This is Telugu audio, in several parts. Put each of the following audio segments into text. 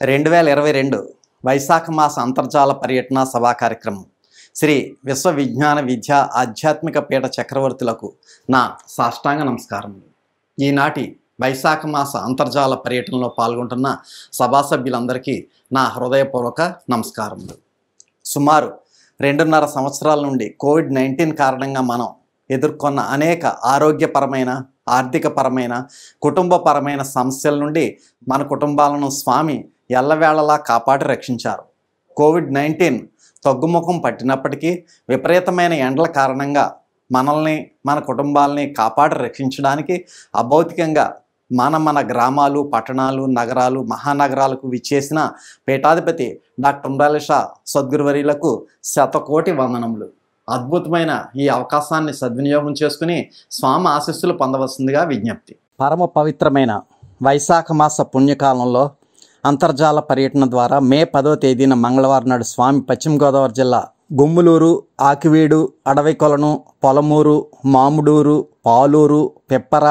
2022 వైశాఖ మాస అంతర్జాల పర్యటన సభా కార్యక్రమం శ్రీ విశ్వ విజ్ఞాన విద్యా ఆధ్యాత్మిక పీఠ చక్రవర్తులకు నా సాష్టాంగ నమస్కారములు. ఈనాటి వైశాఖ మాస అంతర్జాల పర్యటనలో పాల్గొంటున్న సభా సభ్యులందరికీ నా హృదయపూర్వక నమస్కారములు. సుమారు 2.5 సంవత్సరాల నుండి కోవిడ్-19 కారణంగా మనం ఎదుర్కొన్న అనేక ఆరోగ్యపరమైన, ఆర్థికపరమైన, కుటుంబపరమైన సమస్యల నుండి మన కుటుంబాలను స్వామి ఎల్లవేళలా కాపాడి రక్షించారు. కోవిడ్-19 తగ్గుముఖం పట్టినప్పటికీ విపరీతమైన ఎండల కారణంగా మనల్ని, మన కుటుంబాలని కాపాడి రక్షించడానికి అభౌతికంగా మన గ్రామాలు, పట్టణాలు, నగరాలు, మహానగరాలకు విచ్చేసిన పీఠాధిపతి డాక్టర్ ఉమ్రాలి షా సద్గురువర్యులకు శతకోటి వందనములు. అద్భుతమైన ఈ అవకాశాన్ని సద్వినియోగం చేసుకుని స్వామి ఆశీస్సులు పొందవలసిందిగా విజ్ఞప్తి. పరమ పవిత్రమైన వైశాఖ మాస పుణ్యకాలంలో అంతర్జాల పర్యటన ద్వారా మే 10వ తేదీన మంగళవారం నాడు స్వామి పశ్చిమ గోదావరి జిల్లా గుమ్ములూరు, ఆకివీడు, అడవికొలను, పొలమూరు, మాముడూరు, పాలూరు, పిప్పర,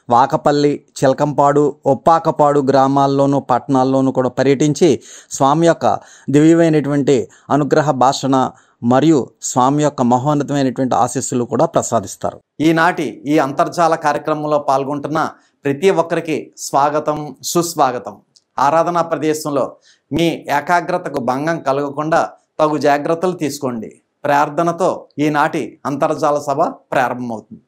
వాకపల్లి, చిలకంపాడు, ఒప్పాకపాడు గ్రామాల్లోనూ పట్టణాల్లోనూ కూడా పర్యటించి స్వామి యొక్క దివ్యమైనటువంటి అనుగ్రహ భాషణ మరియు స్వామి యొక్క మహోన్నతమైనటువంటి ఆశీస్సులు కూడా ప్రసాదిస్తారు. ఈనాటి ఈ అంతర్జాల కార్యక్రమంలో పాల్గొంటున్న ప్రతి ఒక్కరికి స్వాగతం, సుస్వాగతం. ఆరాధనా ప్రదేశంలో మీ ఏకాగ్రతకు భంగం కలగకుండా తగు జాగ్రత్తలు తీసుకోండి. ప్రార్థనతో ఈనాటి అంతర్జాల సభ ప్రారంభమవుతుంది.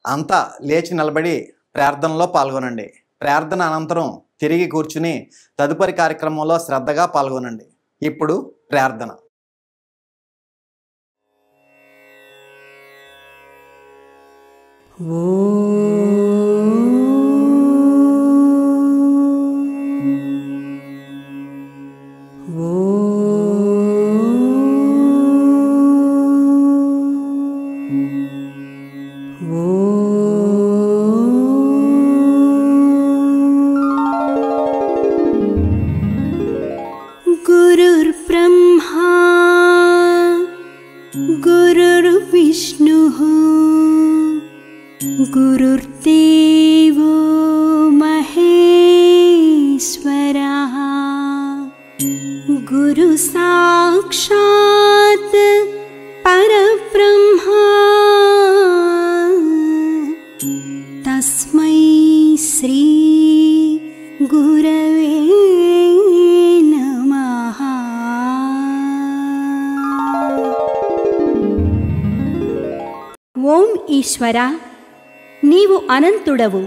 అంతా లేచి నిలబడి ప్రార్థనలో పాల్గొనండి. ప్రార్థన అనంతరం తిరిగి కూర్చుని తదుపరి కార్యక్రమంలో శ్రద్ధగా పాల్గొనండి. ఇప్పుడు ప్రార్థన. गुरुर्देवो महेश्वरः गुरु साक्षात् परब्रह्म तस्मै श्री गुरवे नमः. ఓం ఈశ్వర, నీవు అనంతుడవు,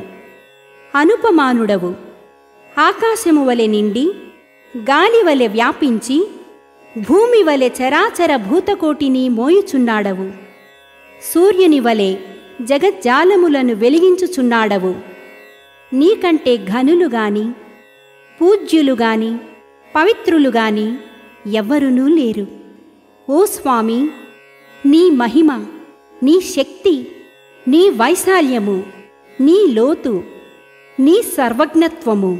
అనుపమానుడవు. ఆకాశము వలె నిండి, గాలి వలె వ్యాపించి, భూమి వలె చరాచర భూతకోటిని మోయుచున్నాడవు. సూర్యుని వలె జగజ్జాలములను వెలిగించుచున్నాడవు. నీకంటే ఘనులు గాని పూజ్యులు గాని పవిత్రులు గాని ఎవ్వరునూ లేరు. ఓ స్వామి, నీ మహిమ, నీ శక్తి, నీ వైశాల్యము, నీ లోతు, నీ సర్వజ్ఞత్వము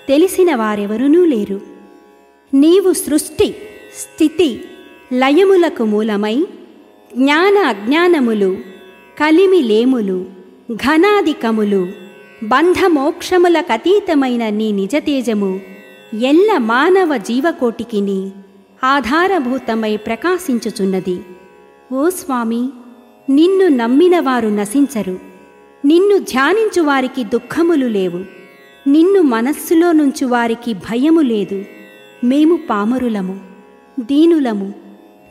తెలిసిన వారెవరునూ లేరు. నీవు సృష్టి స్థితి లయములకు మూలమై జ్ఞాన అజ్ఞానములు కలిమిలేములు ఘనాధికములు బంధమోక్షములకతీతమైన నీ నిజతేజము ఎల్ల మానవ జీవకోటికిని ఆధారభూతమై ప్రకాశించుచున్నది. ఓ స్వామి, నిన్ను నమ్మినవారు నశించరు. నిన్ను ధ్యానించువారికి దుఃఖములు లేవు. నిన్ను మనస్సులో నుంచువారికి భయము లేదు. మేము పామరులము, దీనులము,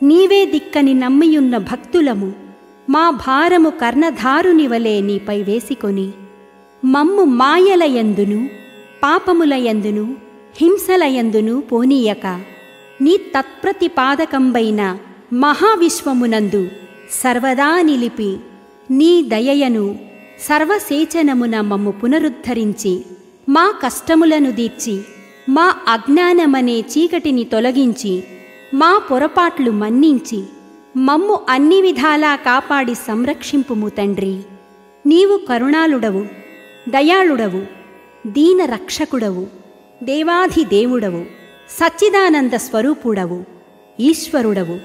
నీవే దిక్కని నమ్మియున్న భక్తులము. మా భారము కర్ణధారుని వలె నీపై వేసికొని మమ్ము మాయలయందును పాపములయందును హింసలయందును పోనీయక నీ తత్ప్రతిపాదకంబైన మహావిశ్వమునందు సర్వదా నిలిపి నీ దయయను సర్వసేచనమున మమ్ము పునరుద్ధరించి మా కష్టములను దీర్చి మా అజ్ఞానమనే చీకటిని తొలగించి మా పొరపాట్లు మన్నించి మమ్ము అన్ని విధాలా కాపాడి సంరక్షింపుము తండ్రి. నీవు కరుణాళుడవు, దయాళుడవు, దీన రక్షకుడవు, దేవాధిదేవుడవు, సచ్చిదానంద స్వరూపుడవు, ఈశ్వరుడవు.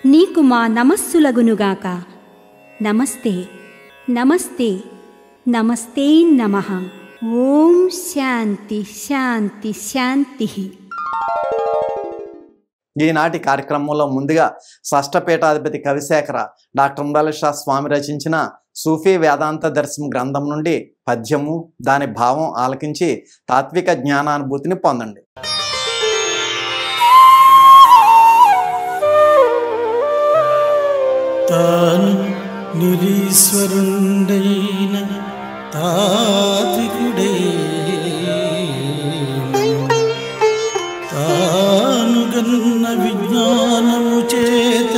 నీకు మా నమస్సులగునుగాక. నమస్తే నమస్తే నమస్తే నమః. ఓం శాంతి శాంతి శాంతి. ఈనాటి కార్యక్రమంలో ముందుగా షష్ఠపీఠాధిపతి కవిశేఖర డాక్టర్ అంబేద్కర్ స్వామి రచించిన సూఫీ వేదాంత దర్శనం గ్రంథం నుండి పద్యము, దాని భావం ఆలకించి తాత్విక జ్ఞానానుభూతిని పొందండి. తాను నిరీశ్వరుండైన తాత్వికుడే తానుగన్న విజ్ఞానము చేత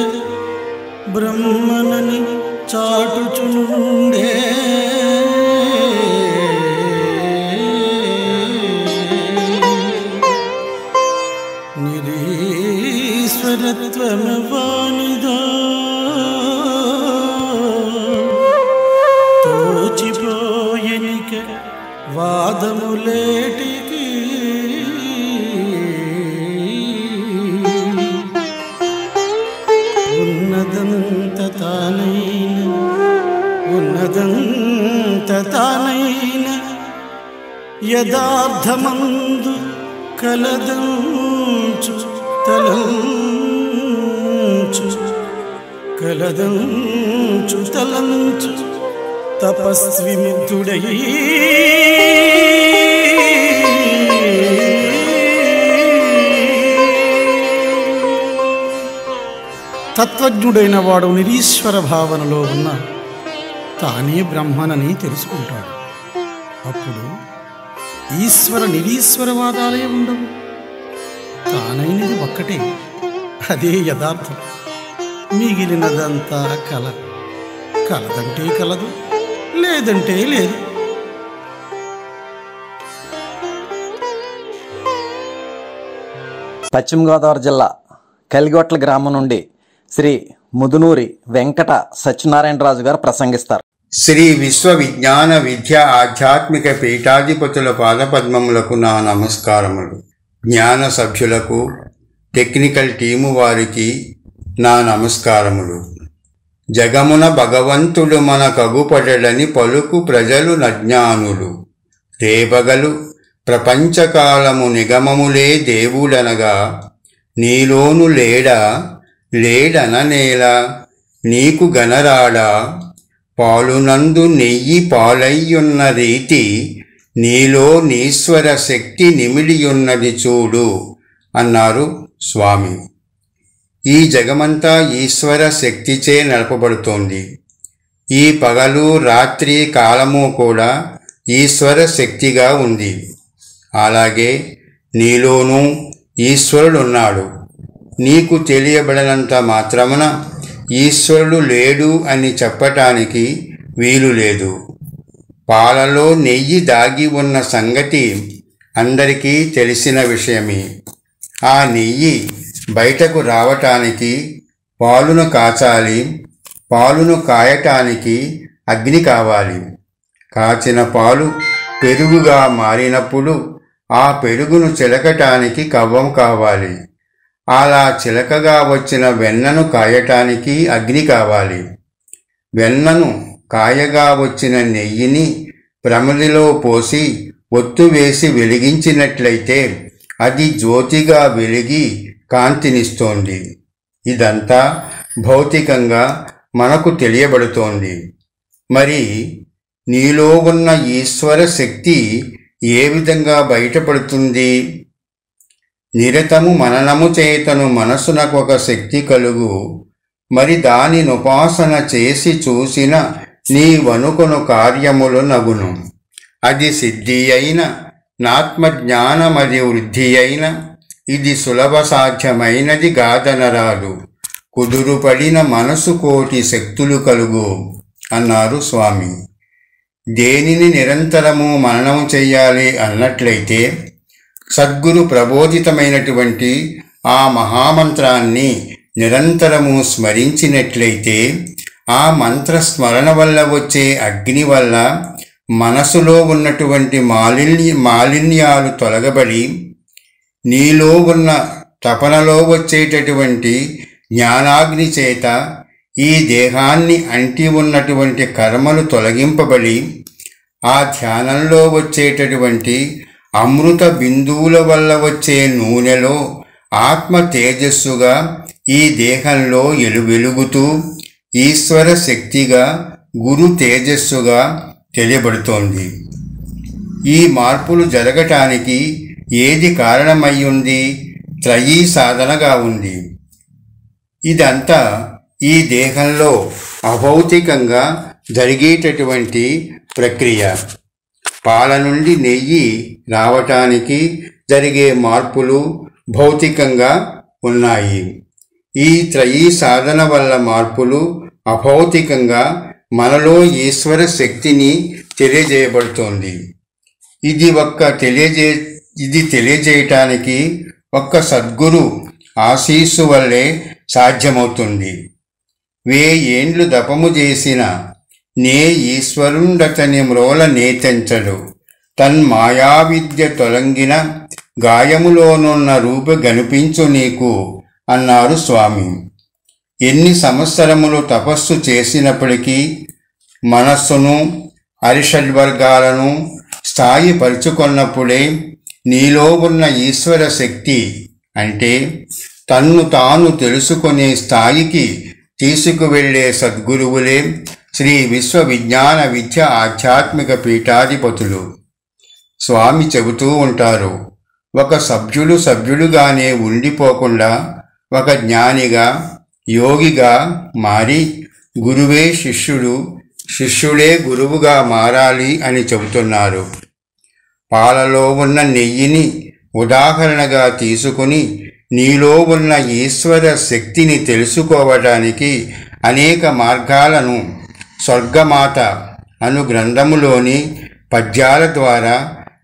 బ్రహ్మనని చాటుచునుండే నిరీశ్వరత్వమవానిదో తోచిపోయనిక వాదములేటికి ఉన్నదంత తానైన యదార్థమందు కలదంచు తలంచు తపస్వి ముగ్ధుడై తత్వజ్ఞుడైన వాడు నిరీశ్వర భావనలో ఉన్న తానే బ్రహ్మనని తెలుసుకుంటాడు. అప్పుడు ఈశ్వర నిరీశ్వరవాదాలే ఉండవు. తానైనది ఒక్కటే, అదే యథార్థం. మిగిలినదంతా కలదంటే కలదు, లేదంటే లేదు. పశ్చిమ గోదావరి జిల్లా కలిగొట్ల గ్రామం నుండి శ్రీ ముదునూరి వెంకట సత్యనారాయణరాజు గారు ప్రసంగిస్తారు. శ్రీ విశ్వ విజ్ఞాన విద్య ఆధ్యాత్మిక పీఠాధిపతుల పాదపద్మములకు నా నమస్కారములు. జ్ఞాన సభ్యులకు, టెక్నికల్ టీము వారికి నా నమస్కారములు. జగమున భగవంతుడు మన కగుపడలని పలుకు ప్రజలు నజ్ఞానులు. రేపగలు ప్రపంచకాలము నిగమములే దేవుడనగా నీలోను లేడననేలా నీకు గనరాడా పాలునందు నెయ్యి పాలయ్యున్న రీతి నీలో నీశ్వర శక్తి నిమిడియున్నది చూడు అన్నారు స్వామి. ఈ జగమంతా ఈశ్వర శక్తిచే నడపబడుతోంది. ఈ పగలు రాత్రి కాలము కూడా ఈశ్వర శక్తిగా ఉంది. అలాగే నీలోనూ ఈశ్వరుడున్నాడు. నీకు తెలియబడినంత మాత్రమున ఈశ్వరుడు లేడు అని చెప్పటానికి వీలు లేదు. పాలలో నెయ్యి దాగి ఉన్న సంగతి అందరికీ తెలిసిన విషయమే. ఆ నెయ్యి బయటకు రావటానికి పాలును కాచాలి. పాలును కాయటానికి అగ్ని కావాలి. కాచిన పాలు పెరుగుగా మారినప్పుడు ఆ పెరుగును చిలకటానికి కవ్వం కావాలి. అలా చిలకగా వచ్చిన వెన్నను కాయటానికి అగ్ని కావాలి. వెన్నను కాయగా వచ్చిన నెయ్యిని ప్రమిదిలో పోసి ఒత్తు వేసి వెలిగించినట్లయితే అది జ్యోతిగా వెలిగి కాంతినిస్తోంది. ఇదంతా భౌతికంగా మనకు తెలియబడుతోంది. మరి నీలో ఉన్న ఈశ్వర శక్తి ఏ విధంగా బయటపడుతుంది? నిరతము మననము చేతను మనసునకు ఒక శక్తి కలుగు, మరి దానినుపాసన చేసి చూసిన నీవనుకొను కార్యములు నగును. అది సిద్ధి అయిన నాత్మజ్ఞానమది వృద్ధి అయిన ఇది సులభ సాధ్యమైనది గాదనరాదు. కుదురుపడిన మనసు కోటి శక్తులు కలుగు అన్నారు స్వామి. దేనిని నిరంతరము మననము చెయ్యాలి అన్నట్లయితే సద్గురు ప్రబోధితమైనటువంటి ఆ మహామంత్రాన్ని నిరంతరము స్మరించినట్లయితే ఆ మంత్రస్మరణ వల్ల వచ్చే అగ్ని వల్ల మనసులో ఉన్నటువంటి మాలిన్యాలు తొలగబడి నీలో ఉన్న తపనలో వచ్చేటటువంటి జ్ఞానాగ్ని చేత ఈ దేహాన్ని అంటి ఉన్నటువంటి కర్మలు తొలగింపబడి ఆ ధ్యానంలో వచ్చేటటువంటి అమృత బిందువుల వల్ల వచ్చే నూనెలో ఆత్మ తేజస్సుగా ఈ దేహంలో వెలుగుతూ ఈశ్వర శక్తిగా గురు తేజస్సుగా తెలియబడుతోంది. ఈ మార్పులు జరగటానికి ఏది కారణమయ్యుంది? త్రయీ సాధనగా ఉంది. ఇదంతా ఈ దేహంలో అభౌతికంగా జరిగేటటువంటి ప్రక్రియ. పాల నుండి నెయ్యి రావటానికి జరిగే మార్పులు భౌతికంగా ఉన్నాయి. ఈ త్రయీ సాధన వల్ల మార్పులు అభౌతికంగా మనలో ఈశ్వర శక్తిని తెలియజేయబడుతోంది. ఇది తెలియజేయటానికి ఒక్క సద్గురు ఆశీస్సు వల్లే సాధ్యమవుతుంది. 1000 ఏండ్లు దపము చేసిన నే ఈశ్వరుండతని మ్రోల నేతెంచడు తన్మాయావిద్య తొలంగిన గాయములోనున్న రూప గనిపించు నీకు అన్నారు స్వామి. ఎన్ని సంవత్సరములు తపస్సు చేసినప్పటికీ మనస్సును అరిషడ్వర్గాలను స్థాయిపరుచుకున్నప్పుడే నీలో ఉన్న ఈశ్వర శక్తి అంటే తన్ను తాను తెలుసుకునే స్థాయికి తీసుకువెళ్లే సద్గురువులే శ్రీ విశ్వవిజ్ఞాన విద్య ఆధ్యాత్మిక పీఠాధిపతులు. స్వామి చెబుతూ ఉంటారు, ఒక సభ్యులుగానే ఉండిపోకుండా ఒక జ్ఞానిగా యోగిగా మారి గురువే శిష్యుడు, శిష్యుడే గురువుగా మారాలి అని చెబుతున్నారు. పాలలో ఉన్న నెయ్యిని ఉదాహరణగా తీసుకుని నీలో ఉన్న ఈశ్వర శక్తిని తెలుసుకోవటానికి అనేక మార్గాలను స్వర్గమాత అను గ్రంథములోని పద్యాల ద్వారా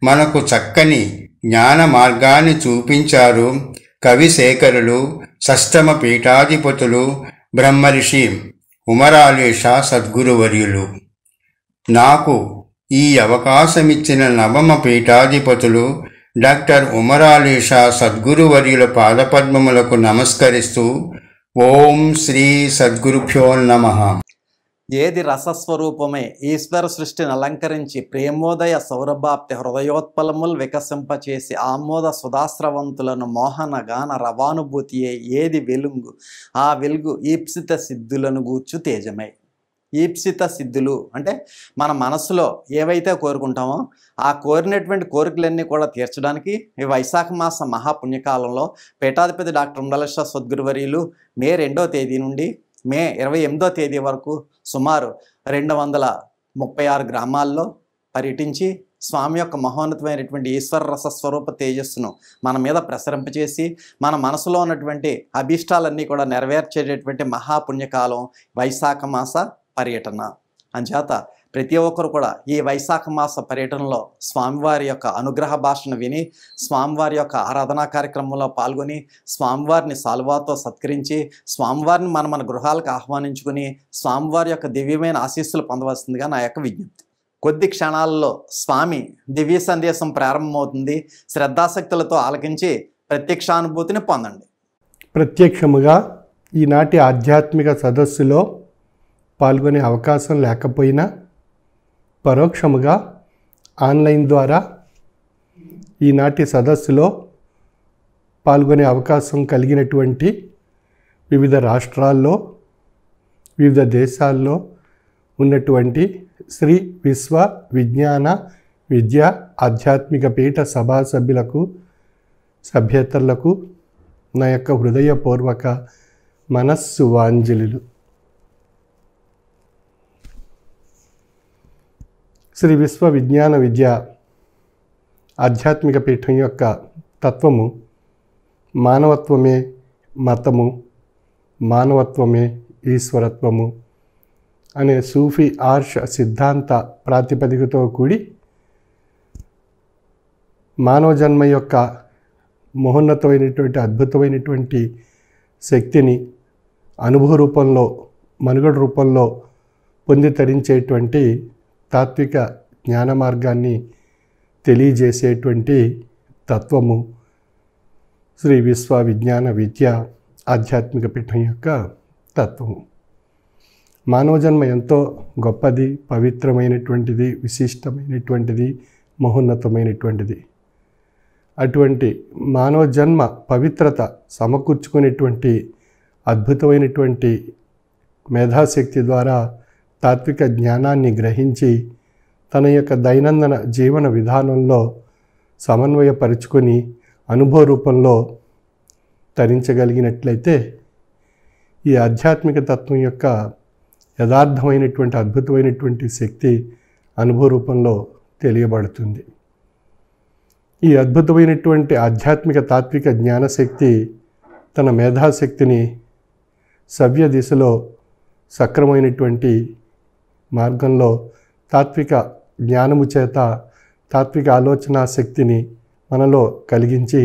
మనకు చక్కని జ్ఞాన మార్గాన్ని చూపించారు కవిశేఖరులు, షష్టమ పీఠాధిపతులు బ్రహ్మర్షి ఉమరాలేశ సద్గురువర్యులు. నాకు ఈ అవకాశమిచ్చిన నవమ పీఠాధిపతులు డాక్టర్ ఉమరాలేశ సద్గురువర్యుల పాదపద్మములకు నమస్కరిస్తూ ఓం శ్రీ సద్గురుభ్యో నమః. ఏది రసస్వరూపమే ఈశ్వర సృష్టిని అలంకరించి ప్రేమోదయ సౌరభాప్తి హృదయోత్పలములు వికసింపచేసి ఆమోద సుధాస్రవంతులను మోహన గాన రవానుభూతియే ఏది వెలుగు, ఆ వెలుగు ఈప్సిత సిద్ధులను గూర్చు తేజమై. ఈప్సిత సిద్ధులు అంటే మన మనసులో ఏవైతే కోరుకుంటామో ఆ కోరినటువంటి కోరికలన్నీ కూడా తీర్చడానికి ఈ వైశాఖ మాస మహాపుణ్యకాలంలో పీఠాధిపతి డాక్టర్ ఉమరాలేశ సద్గురువర్యులు మే 2వ తేదీ నుండి మే 28వ తేదీ వరకు సుమారు 236 గ్రామాల్లో పర్యటించి స్వామి యొక్క మహోన్నతమైనటువంటి ఈశ్వర రస స్వరూప తేజస్సును మన మీద ప్రసరింపచేసి మన మనసులో ఉన్నటువంటి అభీష్టాలన్నీ కూడా నెరవేర్చేటటువంటి మహాపుణ్యకాలం వైశాఖ మాస పర్యటన. అంచేత ప్రతి ఒక్కరు కూడా ఈ వైశాఖ మాస పర్యటనలో స్వామివారి యొక్క అనుగ్రహ భాషను విని స్వామివారి యొక్క ఆరాధనా కార్యక్రమంలో పాల్గొని స్వామివారిని సాల్వాతో సత్కరించి స్వామివారిని మన గృహాలకు ఆహ్వానించుకుని స్వామివారి యొక్క దివ్యమైన ఆశీస్సులు పొందవలసిందిగా నా యొక్క విజ్ఞప్తి. కొద్ది క్షణాలలో స్వామి దివ్య సందేశం ప్రారంభమవుతుంది. శ్రద్ధాశక్తులతో ఆలకించి ప్రత్యక్షానుభూతిని పొందండి. ప్రత్యక్షముగా ఈనాటి ఆధ్యాత్మిక సదస్సులో పాల్గొనే అవకాశం లేకపోయినా పరోక్షముగా ఆన్లైన్ ద్వారా ఈనాటి సదస్సులో పాల్గొనే అవకాశం కలిగినటువంటి వివిధ రాష్ట్రాల్లో వివిధ దేశాల్లో ఉన్నటువంటి శ్రీ విశ్వ విజ్ఞాన విద్యా ఆధ్యాత్మిక పీఠ సభా సభ్యులకు సభ్యేతరులకు నా యొక్క హృదయపూర్వక మనస్సువాంజలులు. శ్రీ విశ్వ విజ్ఞాన విద్య ఆధ్యాత్మిక పీఠం యొక్క తత్వము మానవత్వమే మతము, మానవత్వమే ఈశ్వరత్వము అనే సూఫీ ఆర్ష సిద్ధాంత ప్రాతిపదికతో కూడి మానవ జన్మ యొక్క మహోన్నతమైనటువంటి అద్భుతమైనటువంటి శక్తిని అనుభవ రూపంలో మనుగడ రూపంలో పొంది తరించేటువంటి తాత్విక జ్ఞాన మార్గాన్ని తెలియజేసేటువంటి తత్వము శ్రీ విశ్వ విజ్ఞాన విద్య ఆధ్యాత్మిక పీఠం యొక్క తత్వము. మానవ జన్మ ఎంతో గొప్పది, పవిత్రమైనటువంటిది, విశిష్టమైనటువంటిది, మహోన్నతమైనటువంటిది. అటువంటి మానవ జన్మ పవిత్రత సమకూర్చుకునేటువంటి అద్భుతమైనటువంటి మేధాశక్తి ద్వారా తాత్విక జ్ఞానాన్ని గ్రహించి తన యొక్క దైనందిన జీవన విధానంలో సమన్వయపరుచుకొని అనుభవ రూపంలో తరించగలిగినట్లయితే ఈ ఆధ్యాత్మిక తత్వం యొక్క యథార్థమైనటువంటి అద్భుతమైనటువంటి శక్తి అనుభవ రూపంలో తెలియబడుతుంది. ఈ అద్భుతమైనటువంటి ఆధ్యాత్మిక తాత్విక జ్ఞానశక్తి తన మేధాశక్తిని సవ్య దిశలో సక్రమైనటువంటి మార్గంలో తాత్విక జ్ఞానము చేత తాత్విక ఆలోచనా శక్తిని మనలో కలిగించి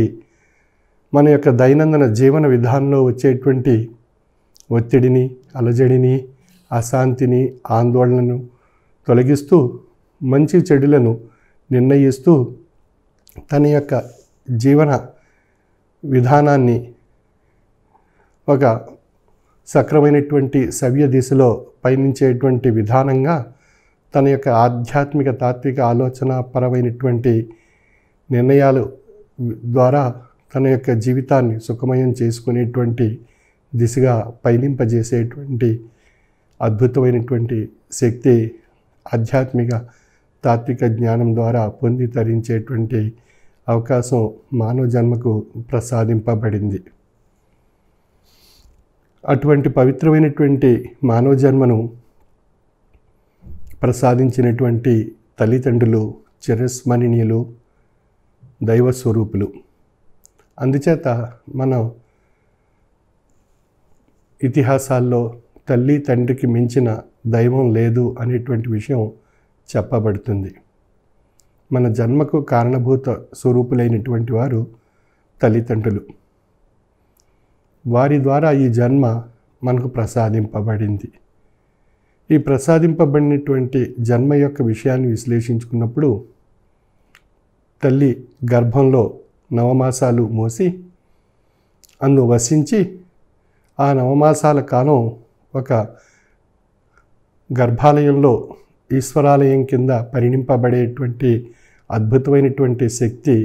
మన యొక్క దైనందిన జీవన విధానంలో వచ్చేటువంటి ఒత్తిడిని, అలజడిని, అశాంతిని, ఆందోళనను తొలగిస్తూ మంచి చెడులను నిర్ణయిస్తూ తన యొక్క జీవన విధానాన్ని ఒక సక్రమైనటువంటి సవ్య దిశలో పయనించేటువంటి విధానంగా తన యొక్క ఆధ్యాత్మిక తాత్విక ఆలోచన పరమైనటువంటి నిర్ణయాలు ద్వారా తన యొక్క జీవితాన్ని సుఖమయం చేసుకునేటువంటి దిశగా పయనింపజేసేటువంటి అద్భుతమైనటువంటి శక్తి ఆధ్యాత్మిక తాత్విక జ్ఞానం ద్వారా పొంది తరించేటువంటి అవకాశం మానవ జన్మకు ప్రసాదింపబడింది. అటువంటి పవిత్రమైనటువంటి మానవ జన్మను ప్రసాదించినటువంటి తల్లిదండ్రులు చిరస్మరణీయులు, దైవస్వరూపులు. అందుచేత మనం ఇతిహాసాల్లో తల్లి తండ్రికి మించిన దైవం లేదు అనేటువంటి విషయం చెప్పబడుతుంది. మన జన్మకు కారణభూత స్వరూపులైనటువంటి వారు తల్లిదండ్రులు. వారి ద్వారా ఈ జన్మ మనకు ప్రసాదింపబడింది. ఈ ప్రసాదింపబడినటువంటి జన్మ యొక్క విషయాన్ని విశ్లేషించుకున్నప్పుడు తల్లి గర్భంలో 9 మాసాలు మోసి అందు వసించి ఆ 9 మాసాల కాలం ఒక గర్భాలయంలో ఈశ్వరాలయం కింద పరిణింపబడేటువంటి అద్భుతమైనటువంటి శక్తి,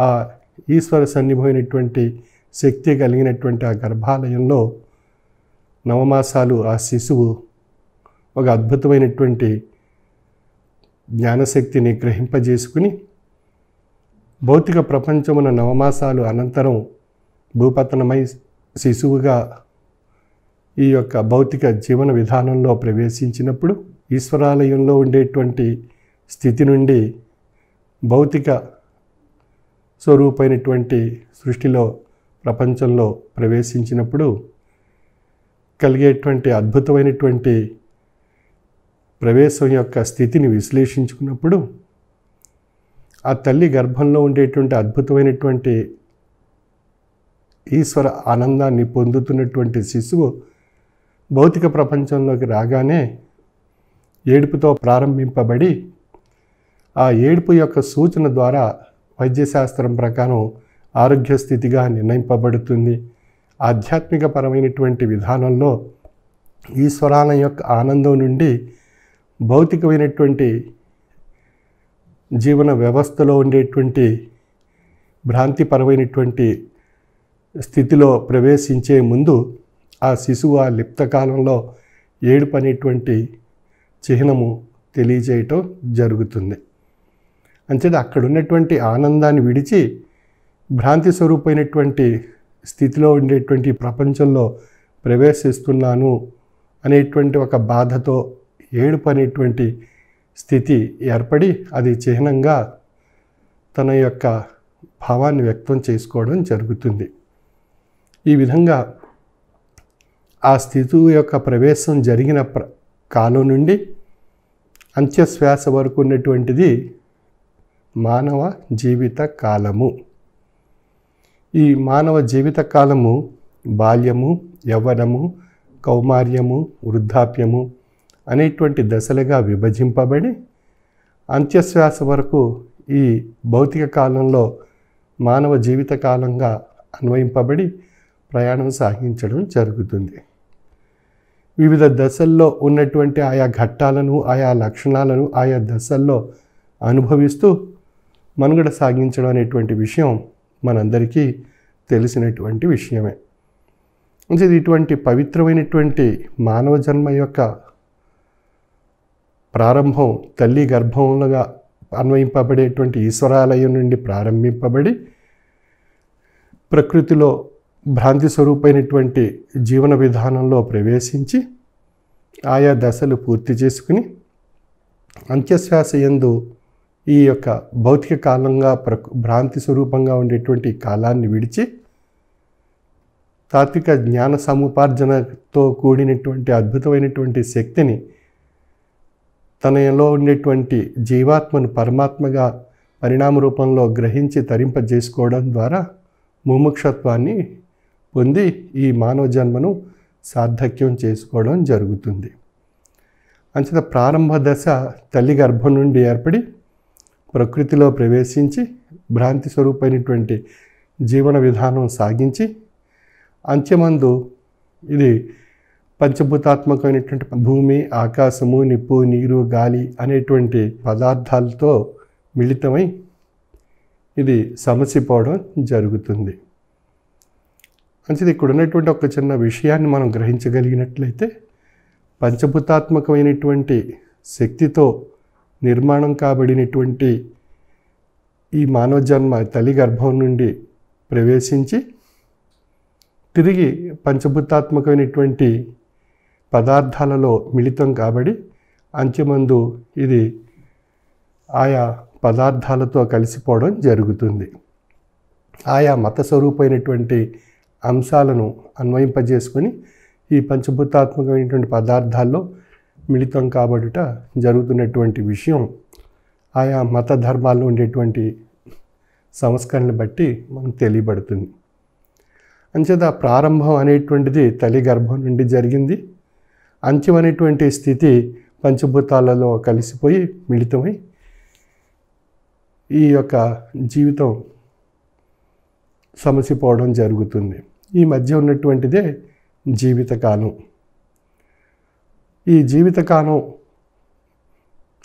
ఆ ఈశ్వర సన్నిభమైనటువంటి శక్తి కలిగినటువంటి ఆ గర్భాలయంలో 9 మాసాలు ఆ శిశువు ఒక అద్భుతమైనటువంటి జ్ఞానశక్తిని గ్రహింపజేసుకుని భౌతిక ప్రపంచమున 9 మాసాలు అనంతరం భూపతనమై శిశువుగా ఈ యొక్క భౌతిక జీవన విధానంలో ప్రవేశించినప్పుడు ఈశ్వరాలయంలో ఉండేటువంటి స్థితి నుండి భౌతిక స్వరూపమైనటువంటి సృష్టిలో ప్రపంచంలో ప్రవేశించినప్పుడు కలిగేటువంటి అద్భుతమైనటువంటి ప్రవేశం యొక్క స్థితిని విశ్లేషించుకున్నప్పుడు ఆ తల్లి గర్భంలో ఉండేటువంటి అద్భుతమైనటువంటి ఈశ్వర ఆనందాన్ని పొందుతున్నటువంటి శిశువు భౌతిక ప్రపంచంలోకి రాగానే ఏడుపుతో ప్రారంభింపబడి ఆ ఏడుపు యొక్క సూచన ద్వారా వైద్యశాస్త్రం ప్రకారం ఆరోగ్య స్థితిగా నిర్ణయింపబడుతుంది. ఆధ్యాత్మిక పరమైనటువంటి విధానంలో ఈశ్వరాల యొక్క ఆనందం నుండి భౌతికమైనటువంటి జీవన వ్యవస్థలో ఉండేటువంటి భ్రాంతిపరమైనటువంటి స్థితిలో ప్రవేశించే ముందు ఆ శిశువు ఆ లిప్తకాలంలో ఏడుపు అనేటువంటి చిహ్నము తెలియజేయటం జరుగుతుంది. అంచేది అక్కడ ఉన్నటువంటి ఆనందాన్ని విడిచి భ్రాంతి స్వరూపమైనటువంటి స్థితిలో ఉండేటువంటి ప్రపంచంలో ప్రవేశిస్తున్నాను అనేటువంటి ఒక బాధతో ఏడుపు అనేటువంటి స్థితి ఏర్పడి అది చిహ్నంగా తన యొక్క భావాన్ని వ్యక్తం చేసుకోవడం జరుగుతుంది. ఈ విధంగా ఆ స్థితి యొక్క ప్రవేశం జరిగిన కాలం నుండి అంత్యశ్వాస వరకు ఉన్నటువంటిది మానవ జీవిత కాలము. ఈ మానవ జీవిత కాలము బాల్యము, యవ్వనము, కౌమార్యము, వృద్ధాప్యము అనేటువంటి దశలుగా విభజింపబడి అంత్యశ్వాస వరకు ఈ భౌతిక కాలంలో మానవ జీవిత కాలంగా అన్వయింపబడి ప్రయాణం సాగించడం జరుగుతుంది. వివిధ దశల్లో ఉన్నటువంటి ఆయా ఘట్టాలను, ఆయా లక్షణాలను ఆయా దశల్లో అనుభవిస్తూ మనుగడ సాగించడం అనేటువంటి విషయం మనందరికీ తెలిసినటువంటి విషయమే. ఇటువంటి పవిత్రమైనటువంటి మానవ జన్మ యొక్క ప్రారంభం తల్లి గర్భంలోగా అన్వయింపబడేటువంటి ఈశ్వరాలయం నుండి ప్రారంభింపబడి ప్రకృతిలో భ్రాంతి స్వరూపమైనటువంటి జీవన విధానంలో ప్రవేశించి ఆయా దశలు పూర్తి చేసుకుని అంత్యశ్వాస యందు ఈ యొక్క భౌతిక కాలంగా భ్రాంతి స్వరూపంగా ఉండేటువంటి కాలాన్ని విడిచి తాత్విక జ్ఞాన సముపార్జనతో కూడినటువంటి అద్భుతమైనటువంటి శక్తిని తనలో ఉండేటువంటి జీవాత్మను పరమాత్మగా పరిణామ రూపంలో గ్రహించి తరింపజేసుకోవడం ద్వారా ముముక్షత్వాన్ని పొంది ఈ మానవ జన్మను సార్థక్యం చేసుకోవడం జరుగుతుంది. అంచేత ప్రారంభ దశ తల్లి గర్భం నుండి ఏర్పడి ప్రకృతిలో ప్రవేశించి భ్రాంతి స్వరూపమైనటువంటి జీవన విధానం సాగించి అంత్యమందు ఇది పంచభూతాత్మకమైనటువంటి భూమి, ఆకాశము, నిప్పు, నీరు, గాలి అనేటువంటి పదార్థాలతో మిళితమై ఇది సమసిపోవడం జరుగుతుంది. అంటే ఇక్కడ ఉన్నటువంటి ఒక చిన్న విషయాన్ని మనం గ్రహించగలిగినట్లయితే పంచభూతాత్మకమైనటువంటి శక్తితో నిర్మాణం కాబడినటువంటి ఈ మానవ జన్మ తల్లి గర్భం నుండి ప్రవేశించి తిరిగి పంచభూతాత్మకమైనటువంటి పదార్థాలలో మిళితం కాబడి అంత్యమందు ఇది ఆయా పదార్థాలతో కలిసిపోవడం జరుగుతుంది. ఆయా మత స్వరూపమైనటువంటి అంశాలను అన్వయింపజేసుకొని ఈ పంచభూతాత్మకమైనటువంటి పదార్థాల్లో మిళితం కాబడుట జరుగుతున్నటువంటి విషయం ఆయా మత ధర్మాల్లో ఉండేటువంటి సంస్కరణను బట్టి మనకు తెలియబడుతుంది. అంచేత ప్రారంభం అనేటువంటిది తల్లి గర్భం నుండి జరిగింది. అంత్యం అనేటువంటి స్థితి పంచభూతాలలో కలిసిపోయి మిళితమై ఈ యొక్క జీవితం సమసిపోవడం జరుగుతుంది. ఈ మధ్య ఉన్నటువంటిదే జీవితకాలం. ఈ జీవితకాలం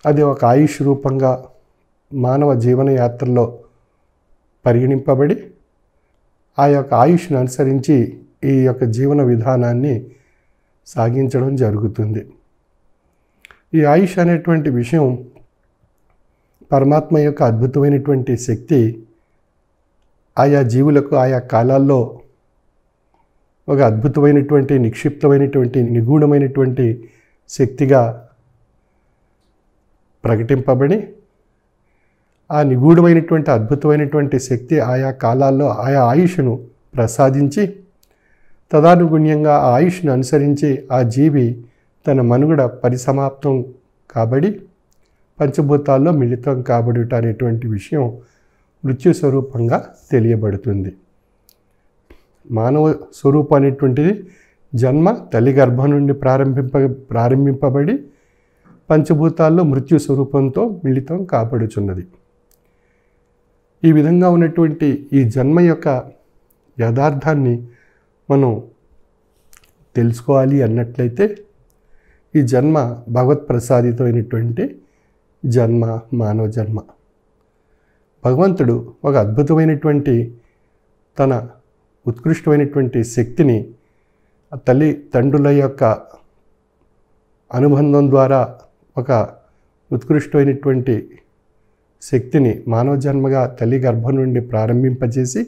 అది ఒక ఆయుష్ రూపంగా మానవ జీవన యాత్రలో పరిగణింపబడి ఆ యొక్క ఆయుష్ను అనుసరించి ఈ యొక్క జీవన విధానాన్ని సాగించడం జరుగుతుంది. ఈ ఆయుష్ అనేటువంటి విషయం పరమాత్మ యొక్క అద్భుతమైనటువంటి శక్తి ఆయా జీవులకు ఆయా కాలాల్లో ఒక అద్భుతమైనటువంటి నిక్షిప్తమైనటువంటి నిగూఢమైనటువంటి శక్తిగా ప్రకటింపబడి ఆ నిగూఢమైనటువంటి అద్భుతమైనటువంటి శక్తి ఆయా కాలాల్లో ఆయా ఆయుష్ను ప్రసాదించి తదానుగుణ్యంగా ఆ ఆయుష్ను అనుసరించి ఆ జీవి తన మనుగడ పరిసమాప్తం కాబడి పంచభూతాల్లో మిళితం కాబడుట అనేటువంటి విషయం మృత్యు స్వరూపంగా తెలియబడుతుంది. మానవ స్వరూపం అనేటువంటిది జన్మ తల్లి గర్భం నుండి ప్రారంభింపబడి పంచభూతాల్లో మృత్యు స్వరూపంతో మిళితం కాబడుచున్నది. ఈ విధంగా ఉన్నటువంటి ఈ జన్మ యొక్క యథార్థాన్ని మనం తెలుసుకోవాలి అన్నట్లయితే ఈ జన్మ భగవత్ ప్రసాదితమైనటువంటి జన్మ, మానవ జన్మ. భగవంతుడు ఒక అద్భుతమైనటువంటి తన ఉత్కృష్టమైనటువంటి శక్తిని తల్లి తండ్రుల యొక్క అనుబంధం ద్వారా ఒక ఉత్కృష్టమైనటువంటి శక్తిని మానవ జన్మగా తల్లి గర్భం నుండి ప్రారంభింపజేసి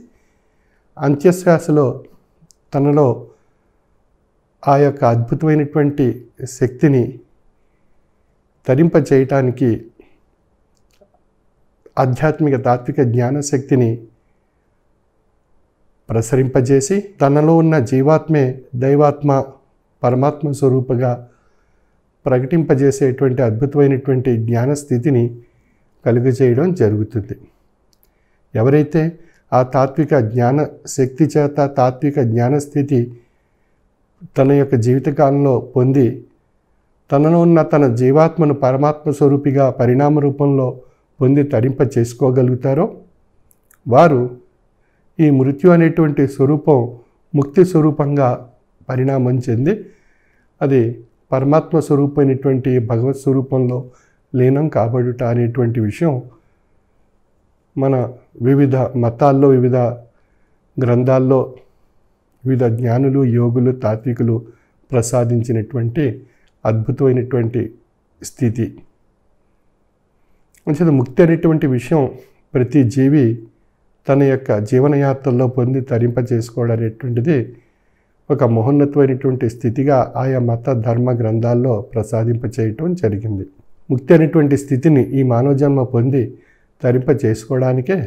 అంత్యశ్వాసలో తనలో ఆ యొక్క అద్భుతమైనటువంటి శక్తిని తరింపచేయటానికి ఆధ్యాత్మిక తాత్విక జ్ఞానశక్తిని ప్రసరింపజేసి తనలో ఉన్న జీవాత్మే దైవాత్మ పరమాత్మ స్వరూపగా ప్రకటింపజేసేటువంటి అద్భుతమైనటువంటి జ్ఞానస్థితిని కలుగజేయడం జరుగుతుంది. ఎవరైతే ఆ తాత్విక జ్ఞాన శక్తి చేత తాత్విక జ్ఞానస్థితి తన యొక్క జీవితకాలంలో పొంది తనలో ఉన్న తన జీవాత్మను పరమాత్మ స్వరూపిగా పరిణామ రూపంలో పొంది తరింప చేసుకోగలుగుతారో వారు ఈ మృత్యు అనేటువంటి స్వరూపం ముక్తి స్వరూపంగా పరిణామం చెంది అది పరమాత్మ స్వరూపమైనటువంటి భగవత్ స్వరూపంలో లీనం కాబడుట అనేటువంటి విషయం మన వివిధ మతాల్లో వివిధ గ్రంథాల్లో వివిధ జ్ఞానులు యోగులు తాత్వికులు ప్రసాదించినటువంటి అద్భుతమైనటువంటి స్థితి. అంచేత ముక్తి అనేటువంటి విషయం ప్రతి జీవి తన యొక్క జీవనయాత్రలో పొంది తరింప చేసుకోవడం అనేటువంటిది ఒక మహోన్నతమైనటువంటి స్థితిగా ఆయా మత ధర్మ గ్రంథాల్లో ప్రసాదింప చేయటం జరిగింది. ముక్తి అనేటువంటి స్థితిని ఈ మానవ జన్మ పొంది తరింప చేసుకోవడానికే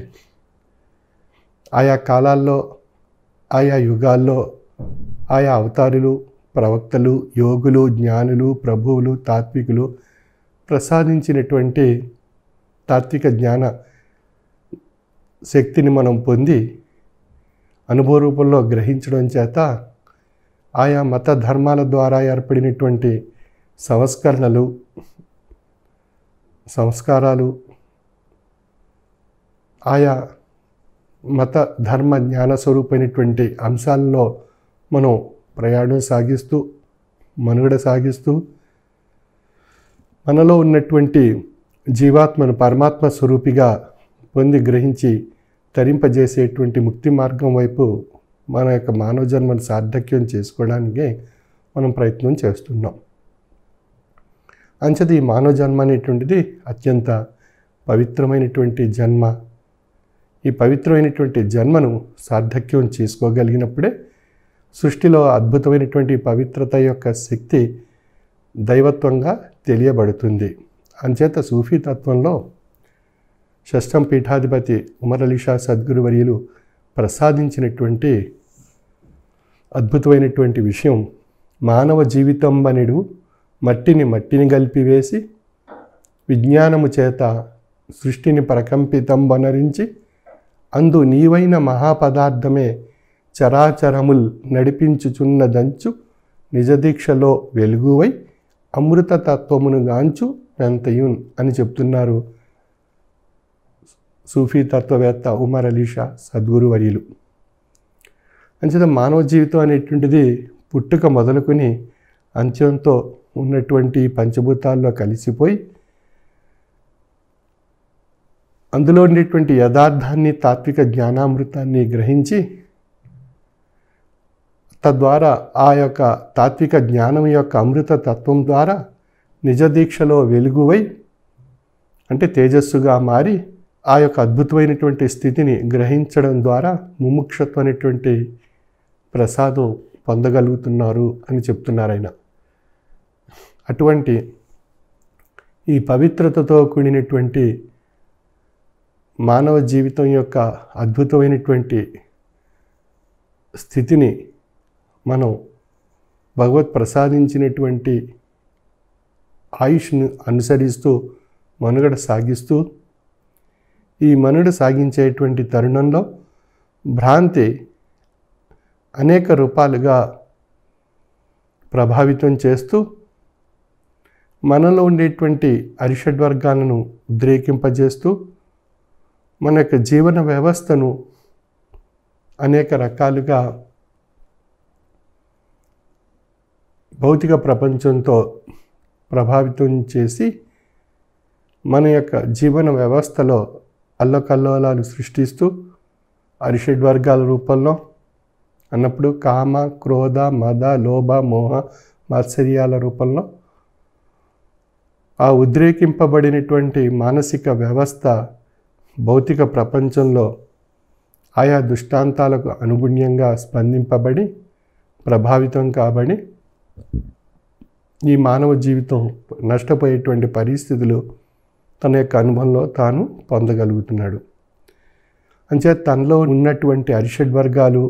ఆయా కాలాల్లో ఆయా యుగాల్లో ఆయా అవతారులు ప్రవక్తలు యోగులు జ్ఞానులు ప్రభువులు తాత్వికులు ప్రసాదించినటువంటి తాత్విక జ్ఞాన శక్తిని మనం పొంది అనుభవ రూపంలో గ్రహించడం చేత ఆయా మత ధర్మాల ద్వారా ఏర్పడినటువంటి సంస్కరణలు సంస్కారాలు ఆయా మత ధర్మ జ్ఞాన స్వరూపమైనటువంటి అంశాలలో మనం ప్రయాణం సాగిస్తూ మనుగడ సాగిస్తూ మనలో ఉన్నటువంటి జీవాత్మను పరమాత్మ స్వరూపిగా పొంది గ్రహించి తరింపజేసేటువంటి ముక్తి మార్గం వైపు మన యొక్క మానవ జన్మను సార్థక్యం చేసుకోవడానికి మనం ప్రయత్నం చేస్తున్నాం. అంచేత ఈ మానవ జన్మ అనేటువంటిది అత్యంత పవిత్రమైనటువంటి జన్మ. ఈ పవిత్రమైనటువంటి జన్మను సార్థక్యం చేసుకోగలిగినప్పుడే సృష్టిలో అద్భుతమైనటువంటి పవిత్రత యొక్క శక్తి దైవత్వంగా తెలియబడుతుంది. అంచేత సూఫీ తత్వంలో షష్టం పీఠాధిపతి ఉమర్ అలీ షా సద్గురువర్యులు ప్రసాదించినటువంటి అద్భుతమైనటువంటి విషయం మానవ జీవితం బనెడు మట్టిని గల్పివేసి విజ్ఞానము చేత సృష్టిని ప్రకంపితంబనరించి అందు నీవైన మహాపదార్థమే చరాచరముల్ నడిపించుచున్నదంచు నిజదీక్షలో వెలుగువై అమృతతత్వమును గాంచు ఎంతయున్ అని చెప్తున్నారు సూఫీ తత్వవేత్త ఉమర్ అలీ షా సద్గురువర్యులు. అంచేత మానవ జీవితం అనేటువంటిది పుట్టుక మొదలుకొని అంత్యంతో ఉన్నటువంటి పంచభూతాల్లో కలిసిపోయి అందులో ఉండేటువంటి యథార్థాన్ని తాత్విక జ్ఞానామృతాన్ని గ్రహించి తద్వారా ఆ యొక్క తాత్విక జ్ఞానం యొక్క అమృత తత్వం ద్వారా నిజదీక్షలో వెలుగువై అంటే తేజస్సుగా మారి ఆ యొక్క అద్భుతమైనటువంటి స్థితిని గ్రహించడం ద్వారా ముముక్షత్వం అనేటువంటి ప్రసాదం పొందగలుగుతున్నారు అని చెప్తున్నారు ఆయన. అటువంటి ఈ పవిత్రతతో కూడినటువంటి మానవ జీవితం యొక్క అద్భుతమైనటువంటి స్థితిని మనం భగవత్ ప్రసాదించినటువంటి ఆయుష్ను అనుసరిస్తూ మనుగడ సాగిస్తూ ఈ మనుగడ సాగించేటువంటి తరుణంలో భ్రాంతి అనేక రూపాలుగా ప్రభావితం చేస్తూ మనలో ఉండేటువంటి అరిషడ్వర్గాలను ఉద్రేకింపజేస్తూ మన యొక్క జీవన వ్యవస్థను అనేక రకాలుగా భౌతిక ప్రపంచంతో ప్రభావితం చేసి మన యొక్క జీవన వ్యవస్థలో అల్లకల్లోలాలు సృష్టిస్తూ అరిషడ్వర్గాల రూపంలో అన్నప్పుడు కామ, క్రోధ, మద, లోభ, మోహ, మాత్సర్యాల రూపంలో ఆ ఉద్రేకింపబడినటువంటి మానసిక వ్యవస్థ భౌతిక ప్రపంచంలో ఆయా దృష్టాంతాలకు అనుగుణ్యంగా స్పందింపబడి ప్రభావితం కాబడి ఈ మానవ జీవితం నష్టపోయేటువంటి పరిస్థితులు తన యొక్క అనుభవంలో తాను పొందగలుగుతున్నాడు. అంచేత తనలో ఉన్నటువంటి అరిషడ్వర్గాలు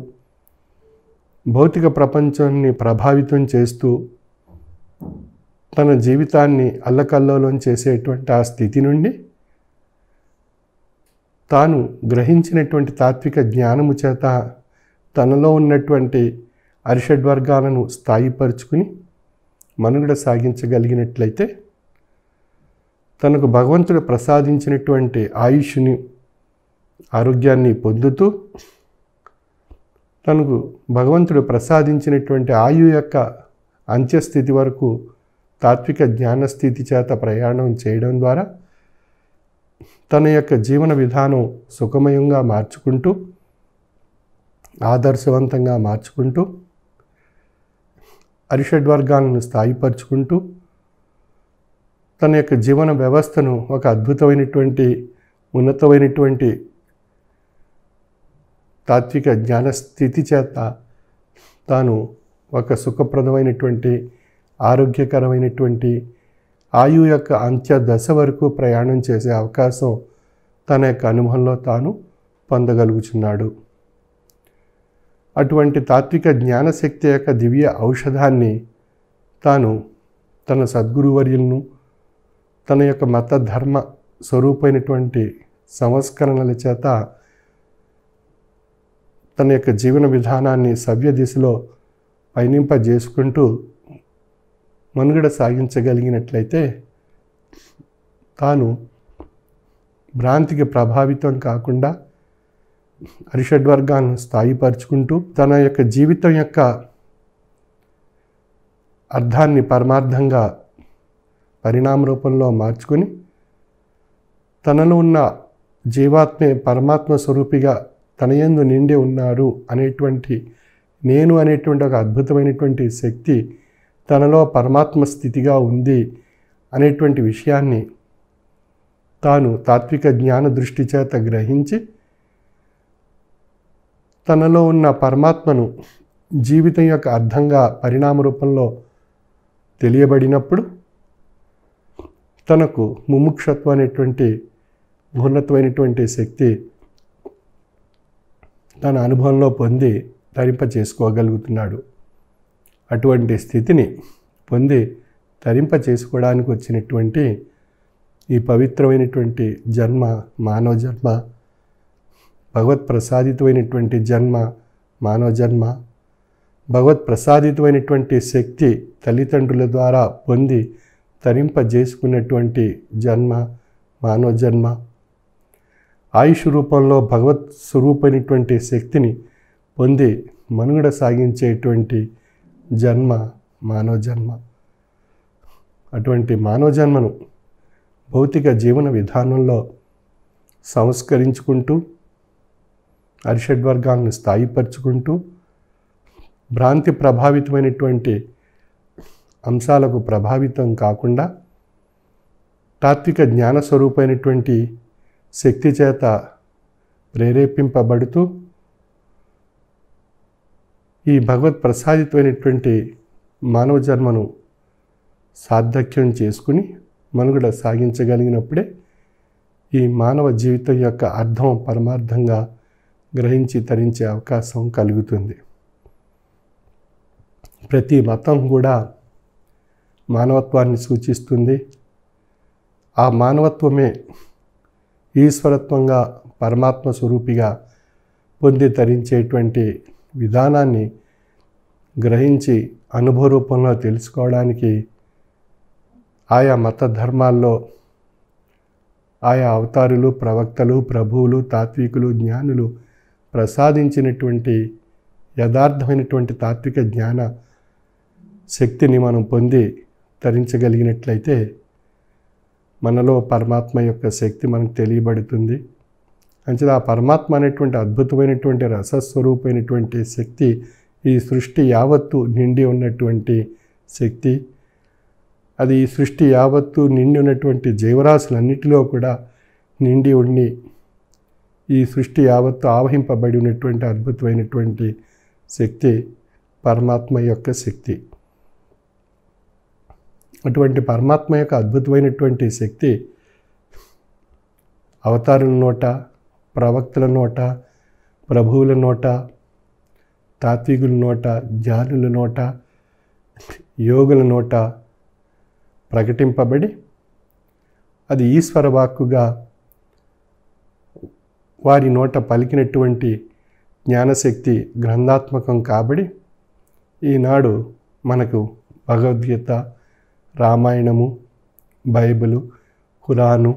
భౌతిక ప్రపంచాన్ని ప్రభావితం చేస్తూ తన జీవితాన్ని అల్లకల్లోలం చేసేటువంటి ఆ స్థితి నుండి తాను గ్రహించినటువంటి తాత్విక జ్ఞానము చేత తనలో ఉన్నటువంటి అరిషడ్వర్గాలను స్థాయిపరుచుకుని మనుగడ సాగించగలిగినట్లయితే తనకు భగవంతుడు ప్రసాదించినటువంటి ఆయుష్ని, ఆరోగ్యాన్ని పొందుతూ తనకు భగవంతుడు ప్రసాదించినటువంటి ఆయు యొక్క అంత్యస్థితి వరకు తాత్విక జ్ఞానస్థితి చేత ప్రయాణం చేయడం ద్వారా తన యొక్క జీవన విధానం సుఖమయంగా మార్చుకుంటూ, ఆదర్శవంతంగా మార్చుకుంటూ, అరిషడ్వర్గాలను స్థాయిపరుచుకుంటూ తన యొక్క జీవన వ్యవస్థను ఒక అద్భుతమైనటువంటి ఉన్నతమైనటువంటి తాత్విక జ్ఞానస్థితి చేత తాను ఒక సుఖప్రదమైనటువంటి ఆరోగ్యకరమైనటువంటి ఆయు యొక్క అంత్య దశ వరకు ప్రయాణం చేసే అవకాశం తన యొక్క అనుభవంలో తాను పొందగలుగుతున్నాడు. అటువంటి తాత్విక జ్ఞానశక్తి యొక్క దివ్య ఔషధాన్ని తాను తన సద్గురువర్యులను, తన యొక్క మత ధర్మ స్వరూపమైనటువంటి సంస్కరణల చేత తన యొక్క జీవన విధానాన్ని సవ్య దిశలో పయనింపజేసుకుంటూ మనుగడ సాగించగలిగినట్లయితే తాను భ్రాంతికి ప్రభావితం కాకుండా అరిషడ్వర్గాన్ని స్థాయిపరుచుకుంటూ తన యొక్క జీవితం యొక్క అర్థాన్ని పరమార్థంగా పరిణామ రూపంలో మార్చుకొని తనలో ఉన్న జీవాత్మే పరమాత్మ స్వరూపిగా తన యందు నిండి ఉన్నారు అనేటువంటి నేను అనేటువంటి ఒక అద్భుతమైనటువంటి శక్తి తనలో పరమాత్మ స్థితిగా ఉంది అనేటువంటి విషయాన్ని తాను తాత్విక జ్ఞాన దృష్టి చేత గ్రహించి తనలో ఉన్న పరమాత్మను జీవితం యొక్క అర్థంగా పరిణామ రూపంలో తెలియబడినప్పుడు తనకు ముముక్షత్వం అనేటువంటి ఉన్నతమైనటువంటి శక్తి తన అనుభవంలో పొంది తరింప చేసుకోగలుగుతున్నాడు. అటువంటి స్థితిని పొంది తరింప చేసుకోవడానికి వచ్చినటువంటి ఈ పవిత్రమైనటువంటి జన్మ, మానవ జన్మ, భగవత్ ప్రసాదితమైనటువంటి జన్మ, మానవ జన్మ, భగవత్ ప్రసాదితమైనటువంటి శక్తి తల్లిదండ్రుల ద్వారా పొంది తరింపజేసుకున్నటువంటి జన్మ, మానవ జన్మ, ఆయుష్ రూపంలో భగవత్ స్వరూపమైనటువంటి శక్తిని పొంది మనుగడ సాగించేటువంటి జన్మ, మానవ జన్మ. అటువంటి మానవ జన్మను భౌతిక జీవన విధానంలో సంస్కరించుకుంటూ అరిషడ్వర్గాలను స్థాయిపరుచుకుంటూ భ్రాంతి ప్రభావితమైనటువంటి అంశాలకు ప్రభావితం కాకుండా తాత్విక జ్ఞాన స్వరూపమైనటువంటి శక్తి చేత ప్రేరేపింపబడుతూ ఈ భగవత్ ప్రసాదితమైనటువంటి మానవ జన్మను సార్థక్యం చేసుకుని మనుగడ సాగించగలిగినప్పుడే ఈ మానవ జీవితం యొక్క అర్థం పరమార్థంగా గ్రహించి తరించే అవకాశం కలుగుతుంది. ప్రతి మతం కూడా మానవత్వాన్ని సూచిస్తుంది. ఆ మానవత్వమే ఈశ్వరత్వంగా పరమాత్మ స్వరూపిగా పొంది తరించేటువంటి విధానాన్ని గ్రహించి అనుభవ రూపంలో తెలుసుకోవడానికి ఆయా మత ధర్మాల్లో ఆయా అవతారులు, ప్రవక్తలు, ప్రభువులు, తాత్వికులు, జ్ఞానులు ప్రసాదించినటువంటి యథార్థమైనటువంటి తాత్విక జ్ఞాన శక్తిని మనం పొంది తరించగలిగినట్లయితే మనలో పరమాత్మ యొక్క శక్తి మనకు తెలియబడుతుంది. అంచేత ఆ పరమాత్మ అనేటువంటి అద్భుతమైనటువంటి రసస్వరూపమైనటువంటి శక్తి ఈ సృష్టి యావత్తు నిండి ఉన్నటువంటి శక్తి. అది ఈ సృష్టి యావత్తు నిండి ఉన్నటువంటి జీవరాశులన్నిటిలో కూడా నిండి ఉండి ఈ సృష్టి యావత్తు ఆవహింపబడి ఉన్నటువంటి అద్భుతమైనటువంటి శక్తి పరమాత్మ యొక్క శక్తి. అటువంటి పరమాత్మ యొక్క అద్భుతమైనటువంటి శక్తి అవతారుల నోట, ప్రవక్తల నోట, ప్రభువుల నోట, తాత్వికుల నోట, జ్ఞానుల నోట, యోగుల నోట ప్రకటింపబడి అది ఈశ్వర వాక్కుగా వారి నోట పలికినటువంటి జ్ఞానశక్తి గ్రంథాత్మకం కాబడి ఈనాడు మనకు భగవద్గీత, రామాయణము, బైబిలు, ఖురాను,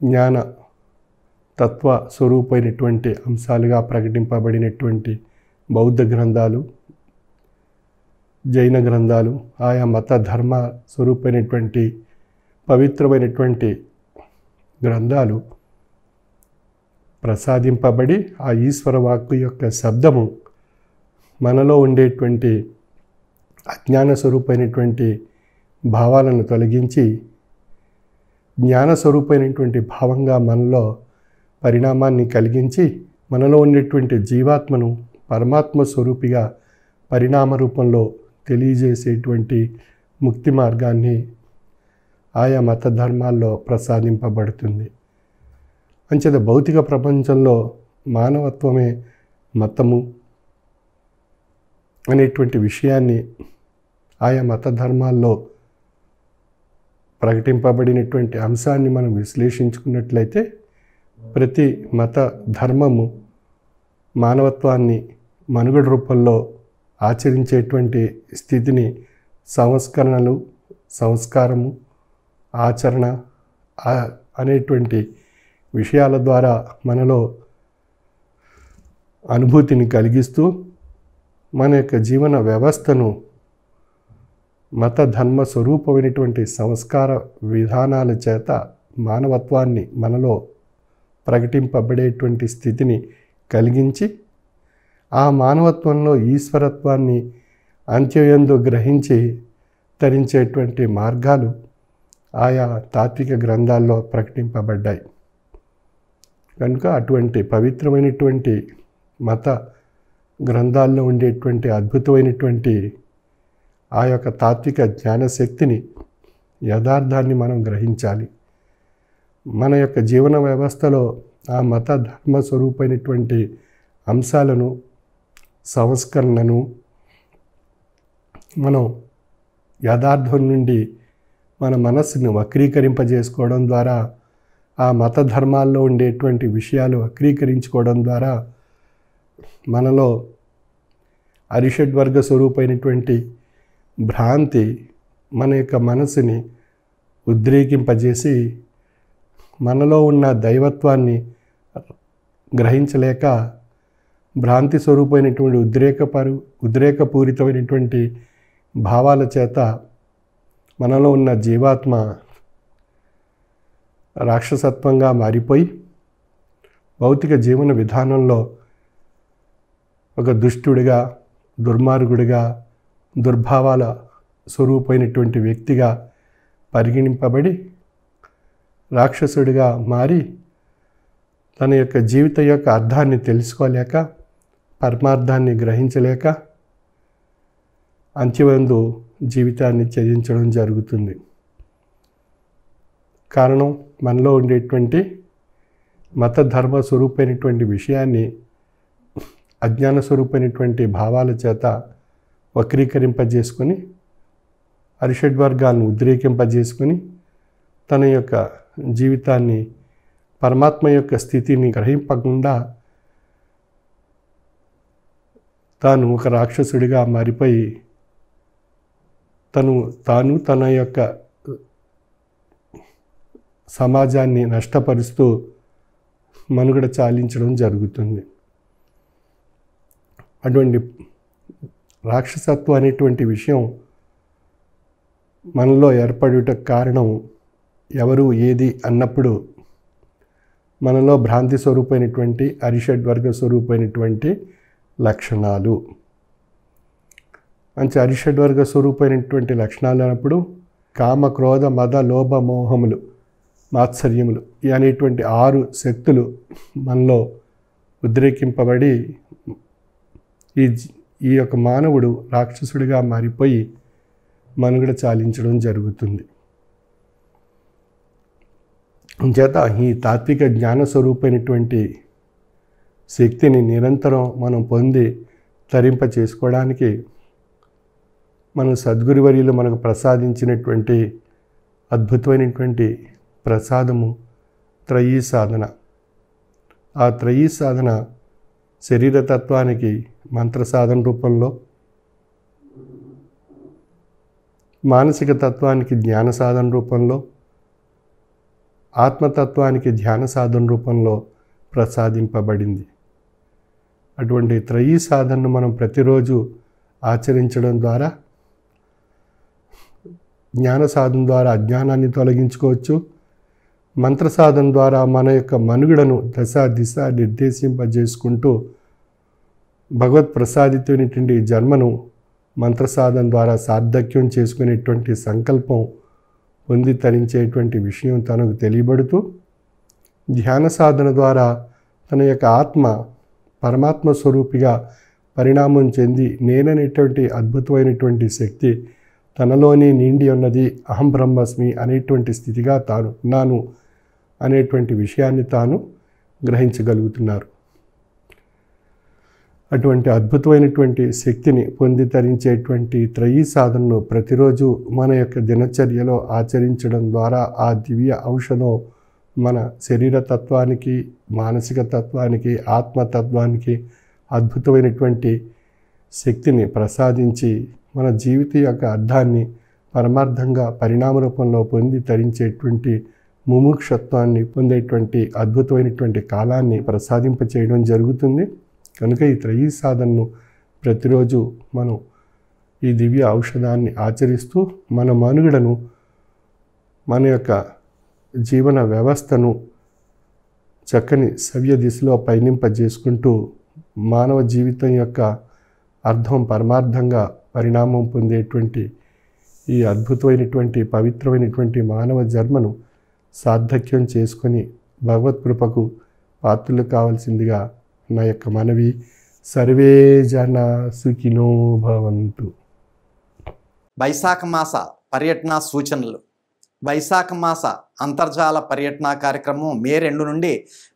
జ్ఞాన తత్వ స్వరూపమైనటువంటి అంశాలుగా ప్రకటింపబడినటువంటి బౌద్ధ గ్రంథాలు, జైన గ్రంథాలు, ఆయా మత ధర్మ స్వరూపమైనటువంటి పవిత్రమైనటువంటి గ్రంథాలు ప్రసాదింపబడి ఆ ఈశ్వర వాక్కు యొక్క శబ్దము మనలో ఉండేటువంటి అజ్ఞాన స్వరూపమైనటువంటి భావాలను తొలగించి జ్ఞాన స్వరూపమైనటువంటి భావంగా మనలో పరిణామాన్ని కలిగించి మనలో ఉండేటువంటి జీవాత్మను పరమాత్మ స్వరూపిగా పరిణామ రూపంలో తెలియజేసేటువంటి ముక్తి మార్గాన్ని ఆయా మత ధర్మాల్లో ప్రసాదింపబడుతుంది. అంచేత భౌతిక ప్రపంచంలో మానవత్వమే మతము అనేటువంటి విషయాన్ని ఆయా మత ధర్మాల్లో ప్రకటింపబడినటువంటి అంశాన్ని మనం విశ్లేషించుకున్నట్లయితే ప్రతి మత ధర్మము మానవత్వాన్ని మనుగడ రూపంలో ఆచరించేటువంటి స్థితిని సంస్కరణలు, సంస్కారము, ఆచరణ అనేటువంటి విషయాల ద్వారా మనలో అనుభూతిని కలిగిస్తూ మన యొక్క జీవన వ్యవస్థను మత ధర్మ స్వరూపమైనటువంటి సంస్కార విధానాల చేత మానవత్వాన్ని మనలో ప్రకటింపబడేటువంటి స్థితిని కలిగించి ఆ మానవత్వంలో ఈశ్వరత్వాన్ని అంత్యయందు గ్రహించి తరించేటువంటి మార్గాలు ఆయా తాత్విక గ్రంథాల్లో ప్రకటింపబడ్డాయి. కనుక అటువంటి పవిత్రమైనటువంటి మత గ్రంథాల్లో ఉండేటువంటి అద్భుతమైనటువంటి ఆ యొక్క తాత్విక జ్ఞానశక్తిని, యథార్థాన్ని మనం గ్రహించాలి. మన యొక్క జీవన వ్యవస్థలో ఆ మత ధర్మ స్వరూపమైనటువంటి అంశాలను, సంస్కరణను మనం యథార్థం నుండి మన మనస్సును వక్రీకరింపజేసుకోవడం ద్వారా, ఆ మత ధర్మాల్లో ఉండేటువంటి విషయాలు వక్రీకరించుకోవడం ద్వారా మనలో అరిషడ్వర్గ స్వరూపమైనటువంటి భ్రాంతి మన యొక్క మనసుని ఉద్రేకింపజేసి మనలో ఉన్న దైవత్వాన్ని గ్రహించలేక భ్రాంతి స్వరూపమైనటువంటి ఉద్రేకపూరితమైనటువంటి భావాల చేత మనలో ఉన్న జీవాత్మ రాక్షసత్వంగా మారిపోయి భౌతిక జీవన విధానంలో ఒక దుష్టుడిగా, దుర్మార్గుడిగా, దుర్భావాల స్వరూపమైనటువంటి వ్యక్తిగా పరిగణింపబడి రాక్షసుడిగా మారి తన యొక్క జీవితం యొక్క అర్థాన్ని తెలుసుకోలేక, పరమార్థాన్ని గ్రహించలేక అంత్యమందు జీవితాన్ని త్యజించడం జరుగుతుంది. కారణం మనలో ఉండేటువంటి మత ధర్మ స్వరూపమైనటువంటి విషయాన్ని అజ్ఞాన స్వరూపమైనటువంటి భావాల చేత వక్రీకరింపజేసుకొని అరిషడ్వర్గాలను ఉద్రేకింపజేసుకొని తన యొక్క జీవితాన్ని పరమాత్మ యొక్క స్థితిని గ్రహింపకుండా తాను ఒక రాక్షసుడిగా మారిపోయి తాను తన యొక్క సమాజాన్ని నష్టపరుస్తూ మనుగడ చాలించడం జరుగుతుంది. అటువంటి రాక్షసత్వం అనేటువంటి విషయం మనలో ఏర్పడుటకు కారణం ఎవరు ఏది అన్నప్పుడు మనలో భ్రాంతి స్వరూపమైనటువంటి అరిషడ్వర్గ స్వరూపమైనటువంటి లక్షణాలు మంచి అరిషడ్వర్గ స్వరూపమైనటువంటి లక్షణాలు అన్నప్పుడు కామ, క్రోధ, మద, లోభ, మోహములు, మాత్సర్యములు అనేటువంటి 6 శక్తులు మనలో ఉద్రేకింపబడి ఈ యొక్క మానవుడు రాక్షసుడిగా మారిపోయి మనుగడ చాలించడం జరుగుతుంది. చేత ఈ తాత్విక జ్ఞాన స్వరూపమైనటువంటి శక్తిని నిరంతరం మనం పొంది తరింప చేసుకోవడానికి మన సద్గురువర్యులు మనకు ప్రసాదించినటువంటి అద్భుతమైనటువంటి ప్రసాదము త్రయీ సాధన. ఆ త్రయీ సాధన శరీరతత్వానికి మంత్ర సాధన రూపంలో, మానసిక తత్వానికి జ్ఞాన సాధన రూపంలో, ఆత్మతత్వానికి ధ్యాన సాధన రూపంలో ప్రసాదింపబడింది. అటువంటి త్రయీ సాధనను మనం ప్రతిరోజు ఆచరించడం ద్వారా జ్ఞాన సాధన ద్వారా అజ్ఞానాన్ని తొలగించుకోవచ్చు. మంత్ర సాధన ద్వారా మన యొక్క మనుగడను దశ దిశ నిర్దేశింపజేసుకుంటూ భగవత్ ప్రసాదితమైనటువంటి జన్మను మంత్ర సాధన ద్వారా సార్థక్యం చేసుకునేటువంటి సంకల్పం పొంది తరించేటువంటి విషయం తనకు తెలియబడుతూ, ధ్యాన సాధన ద్వారా తన యొక్క ఆత్మ పరమాత్మ స్వరూపిగా పరిణామం చెంది నేననేటువంటి అద్భుతమైనటువంటి శక్తి తనలోనే నిండి ఉన్నది, అహం బ్రహ్మస్మి అనేటువంటి స్థితిగా తాను ఉన్నాను అనేటువంటి విషయాన్ని తాను గ్రహించగలుగుతున్నారు. అటువంటి అద్భుతమైనటువంటి శక్తిని పొంది తరించేటువంటి త్రయీ సాధనను ప్రతిరోజు మన యొక్క దినచర్యలో ఆచరించడం ద్వారా ఆ దివ్య ఔషధం మన శరీరతత్వానికి, మానసిక తత్వానికి, ఆత్మతత్వానికి అద్భుతమైనటువంటి శక్తిని ప్రసాదించి మన జీవిత యొక్క అర్థాన్ని పరమార్థంగా పరిణామ రూపంలో పొంది తరించేటువంటి ముముక్షత్వాన్ని పొందేటువంటి అద్భుతమైనటువంటి కాలాన్ని ప్రసాదింపచేయడం జరుగుతుంది. కనుక ఈ త్రయీ సాధనను ప్రతిరోజు మనం ఈ దివ్య ఔషధాన్ని ఆచరిస్తూ మన మనుగడను, మన యొక్క జీవన వ్యవస్థను చక్కని సవ్య దిశలో పయనింపజేసుకుంటూ మానవ జీవితం యొక్క అర్థం పరమార్థంగా పరిణామం పొందేటువంటి ఈ అద్భుతమైనటువంటి పవిత్రమైనటువంటి మానవ జన్మను సార్థక్యం చేసుకొని భగవత్ కృపకు పాత్రలు కావాల్సిందిగా నా యొక్క మనవి. సర్వే జన సుఖినో భవంతు. వైశాఖ మాస పర్యటన సూచనలు. వైశాఖ మాస అంతర్జాల పర్యటన కార్యక్రమం మే 2 నుండి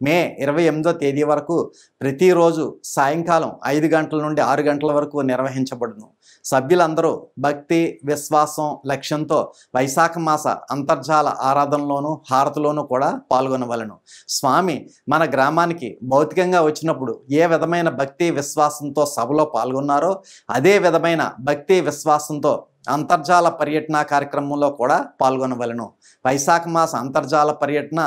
మే 28వ తేదీ వరకు ప్రతిరోజు సాయంకాలం 5 గంటల నుండి 6 గంటల వరకు నిర్వహించబడును. సభ్యులందరూ భక్తి, విశ్వాసం, లక్ష్యంతో వైశాఖ మాస అంతర్జాల ఆరాధనలోను, హారతిలోనూ కూడా పాల్గొనవలను. స్వామి మన గ్రామానికి భౌతికంగా వచ్చినప్పుడు ఏ విధమైన భక్తి విశ్వాసంతో సభలో పాల్గొన్నారో అదే విధమైన భక్తి విశ్వాసంతో అంతర్జాల పర్యటన కార్యక్రమంలో కూడా పాల్గొనవలను. వైశాఖ మాస అంతర్జాల పర్యటన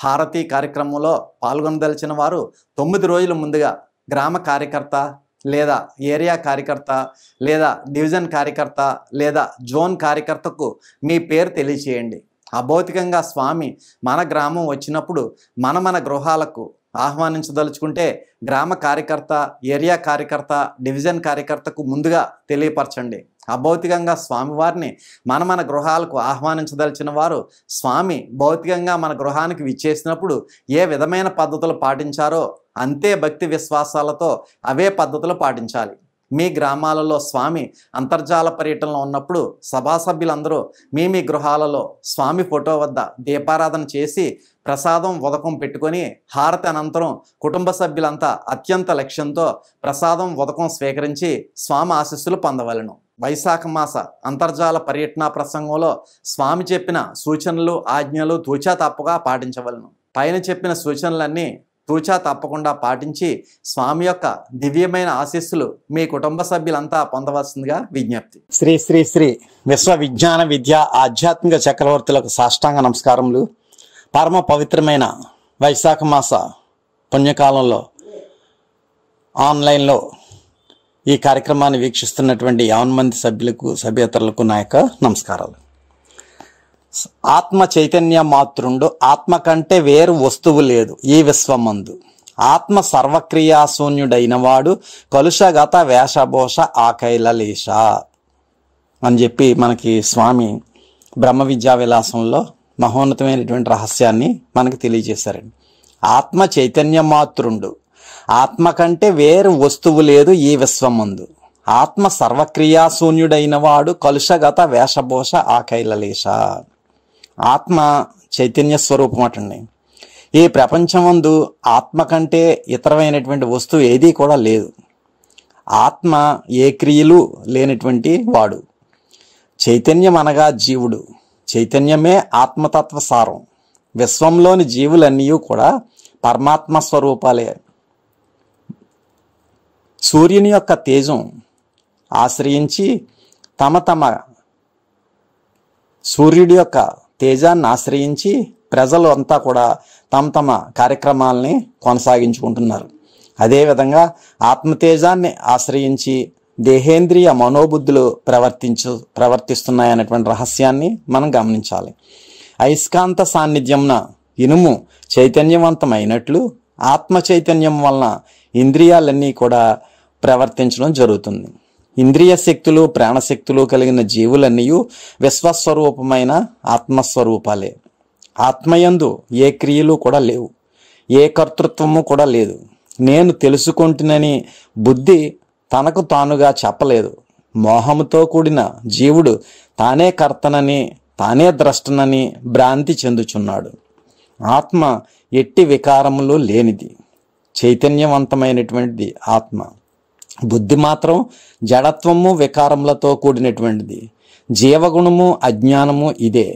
హారతి కార్యక్రమంలో పాల్గొనదలిచిన వారు 9 రోజుల ముందుగా గ్రామ కార్యకర్త లేదా ఏరియా కార్యకర్త లేదా డివిజన్ కార్యకర్త లేదా జోన్ కార్యకర్తకు మీ పేరు తెలియచేయండి. అభౌతికంగా స్వామి మన గ్రామం వచ్చినప్పుడు మన గృహాలకు ఆహ్వానించదలుచుకుంటే గ్రామ కార్యకర్త, ఏరియా కార్యకర్త, డివిజన్ కార్యకర్తకు ముందుగా తెలియపరచండి. అభౌతికంగా స్వామివారిని మన గృహాలకు ఆహ్వానించదలిచిన వారు స్వామి భౌతికంగా మన గృహానికి విచ్చేసినప్పుడు ఏ విధమైన పద్ధతులు పాటించారో అంతే భక్తి విశ్వాసాలతో అవే పద్ధతులు పాటించాలి. మీ గ్రామాలలో స్వామి అంతర్జాల పర్యటనలో ఉన్నప్పుడు సభా సభ్యులందరూ మీ గృహాలలో స్వామి ఫోటో వద్ద దీపారాధన చేసి ప్రసాదం ఉదకం పెట్టుకొని హారతి అనంతరం కుటుంబ సభ్యులంతా అత్యంత లక్ష్యంతో ప్రసాదం ఉదకం స్వీకరించి స్వామి ఆశీస్సులు పొందవలెను. వైశాఖ మాస అంతర్జాల పర్యటన ప్రసంగంలో స్వామి చెప్పిన సూచనలు ఆజ్ఞలు తూచా తప్పగా పాటించవలను. పైన చెప్పిన సూచనలన్నీ తూచా తప్పకుండా పాటించి స్వామి యొక్క దివ్యమైన ఆశీస్సులు మీ కుటుంబ సభ్యులంతా పొందవలసిందిగా విజ్ఞప్తి. శ్రీ శ్రీ శ్రీ విశ్వ విజ్ఞాన విద్య ఆధ్యాత్మిక చక్రవర్తులకు సాష్టాంగ నమస్కారములు. పరమ పవిత్రమైన వైశాఖ మాస పుణ్యకాలంలో ఆన్లైన్లో ఈ కార్యక్రమాన్ని వీక్షిస్తున్నటువంటి 50 మంది సభ్యులకు సభ్యేతరులకు నా యొక్క నమస్కారాలు. ఆత్మ చైతన్య మాతృండు, ఆత్మ కంటే వేరు వస్తువు లేదు ఈ విశ్వమందు. ఆత్మ సర్వక్రియాశూన్యుడైన వాడు, కలుషగత వేషభూష ఆకైలలేష అని చెప్పి మనకి స్వామి బ్రహ్మ విద్యా విలాసంలో మహోన్నతమైనటువంటి రహస్యాన్ని మనకి తెలియజేశారండి. ఆత్మ చైతన్య మాతృండు, ఆత్మ కంటే వేరు వస్తువు లేదు ఈ విశ్వమందు. ఆత్మ సర్వక్రియాశూన్యుడైన వాడు, కలుషగత వేషభూష ఆకైలలేష. ఆత్మ చైతన్య స్వరూపం అటండి. ఈ ప్రపంచమందు ఆత్మ కంటే ఇతరమైనటువంటి వస్తువు ఏదీ కూడా లేదు. ఆత్మ ఏ క్రియలు లేనటువంటి వాడు. చైతన్యం అనగా జీవుడు. చైతన్యమే ఆత్మతత్వ సారం. విశ్వంలోని జీవులన్నీ కూడా పరమాత్మ స్వరూపాలే. సూర్యుని యొక్క తేజం ఆశ్రయించి సూర్యుడి యొక్క తేజాన్ని ఆశ్రయించి ప్రజలు అంతా కూడా తమ కార్యక్రమాలని కొనసాగించుకుంటున్నారు. అదేవిధంగా ఆత్మతేజాన్ని ఆశ్రయించి దేహేంద్రియ మనోబుద్ధులు ప్రవర్తిస్తున్నాయనేటువంటి రహస్యాన్ని మనం గమనించాలి. అయస్కాంత సాన్నిధ్యంన ఇనుము చైతన్యవంతమైనట్లు ఆత్మ చైతన్యం వలన ఇంద్రియాలన్నీ కూడా ప్రవర్తించడం జరుగుతుంది. ఇంద్రియ శక్తులు ప్రాణశక్తులు కలిగిన జీవులన్నీ విశ్వస్వరూపమైన ఆత్మస్వరూపాలే. ఆత్మయందు ఏ క్రియలు కూడా లేవు, ఏ కర్తృత్వము కూడా లేదు. నేను తెలుసుకుంటునని బుద్ధి తనకు తానుగా చెప్పలేదు. మోహముతో కూడిన జీవుడు తానే కర్తనని తానే ద్రష్టనని భ్రాంతి చెందుచున్నాడు. ఆత్మ ఎట్టి వికారములు లేనిది, చైతన్యవంతమైనటువంటిది ఆత్మ. బుద్ధి మాత్రం జడత్వము వికారములతో కూడినటువంటిది. జీవగుణము అజ్ఞానము ఇదే.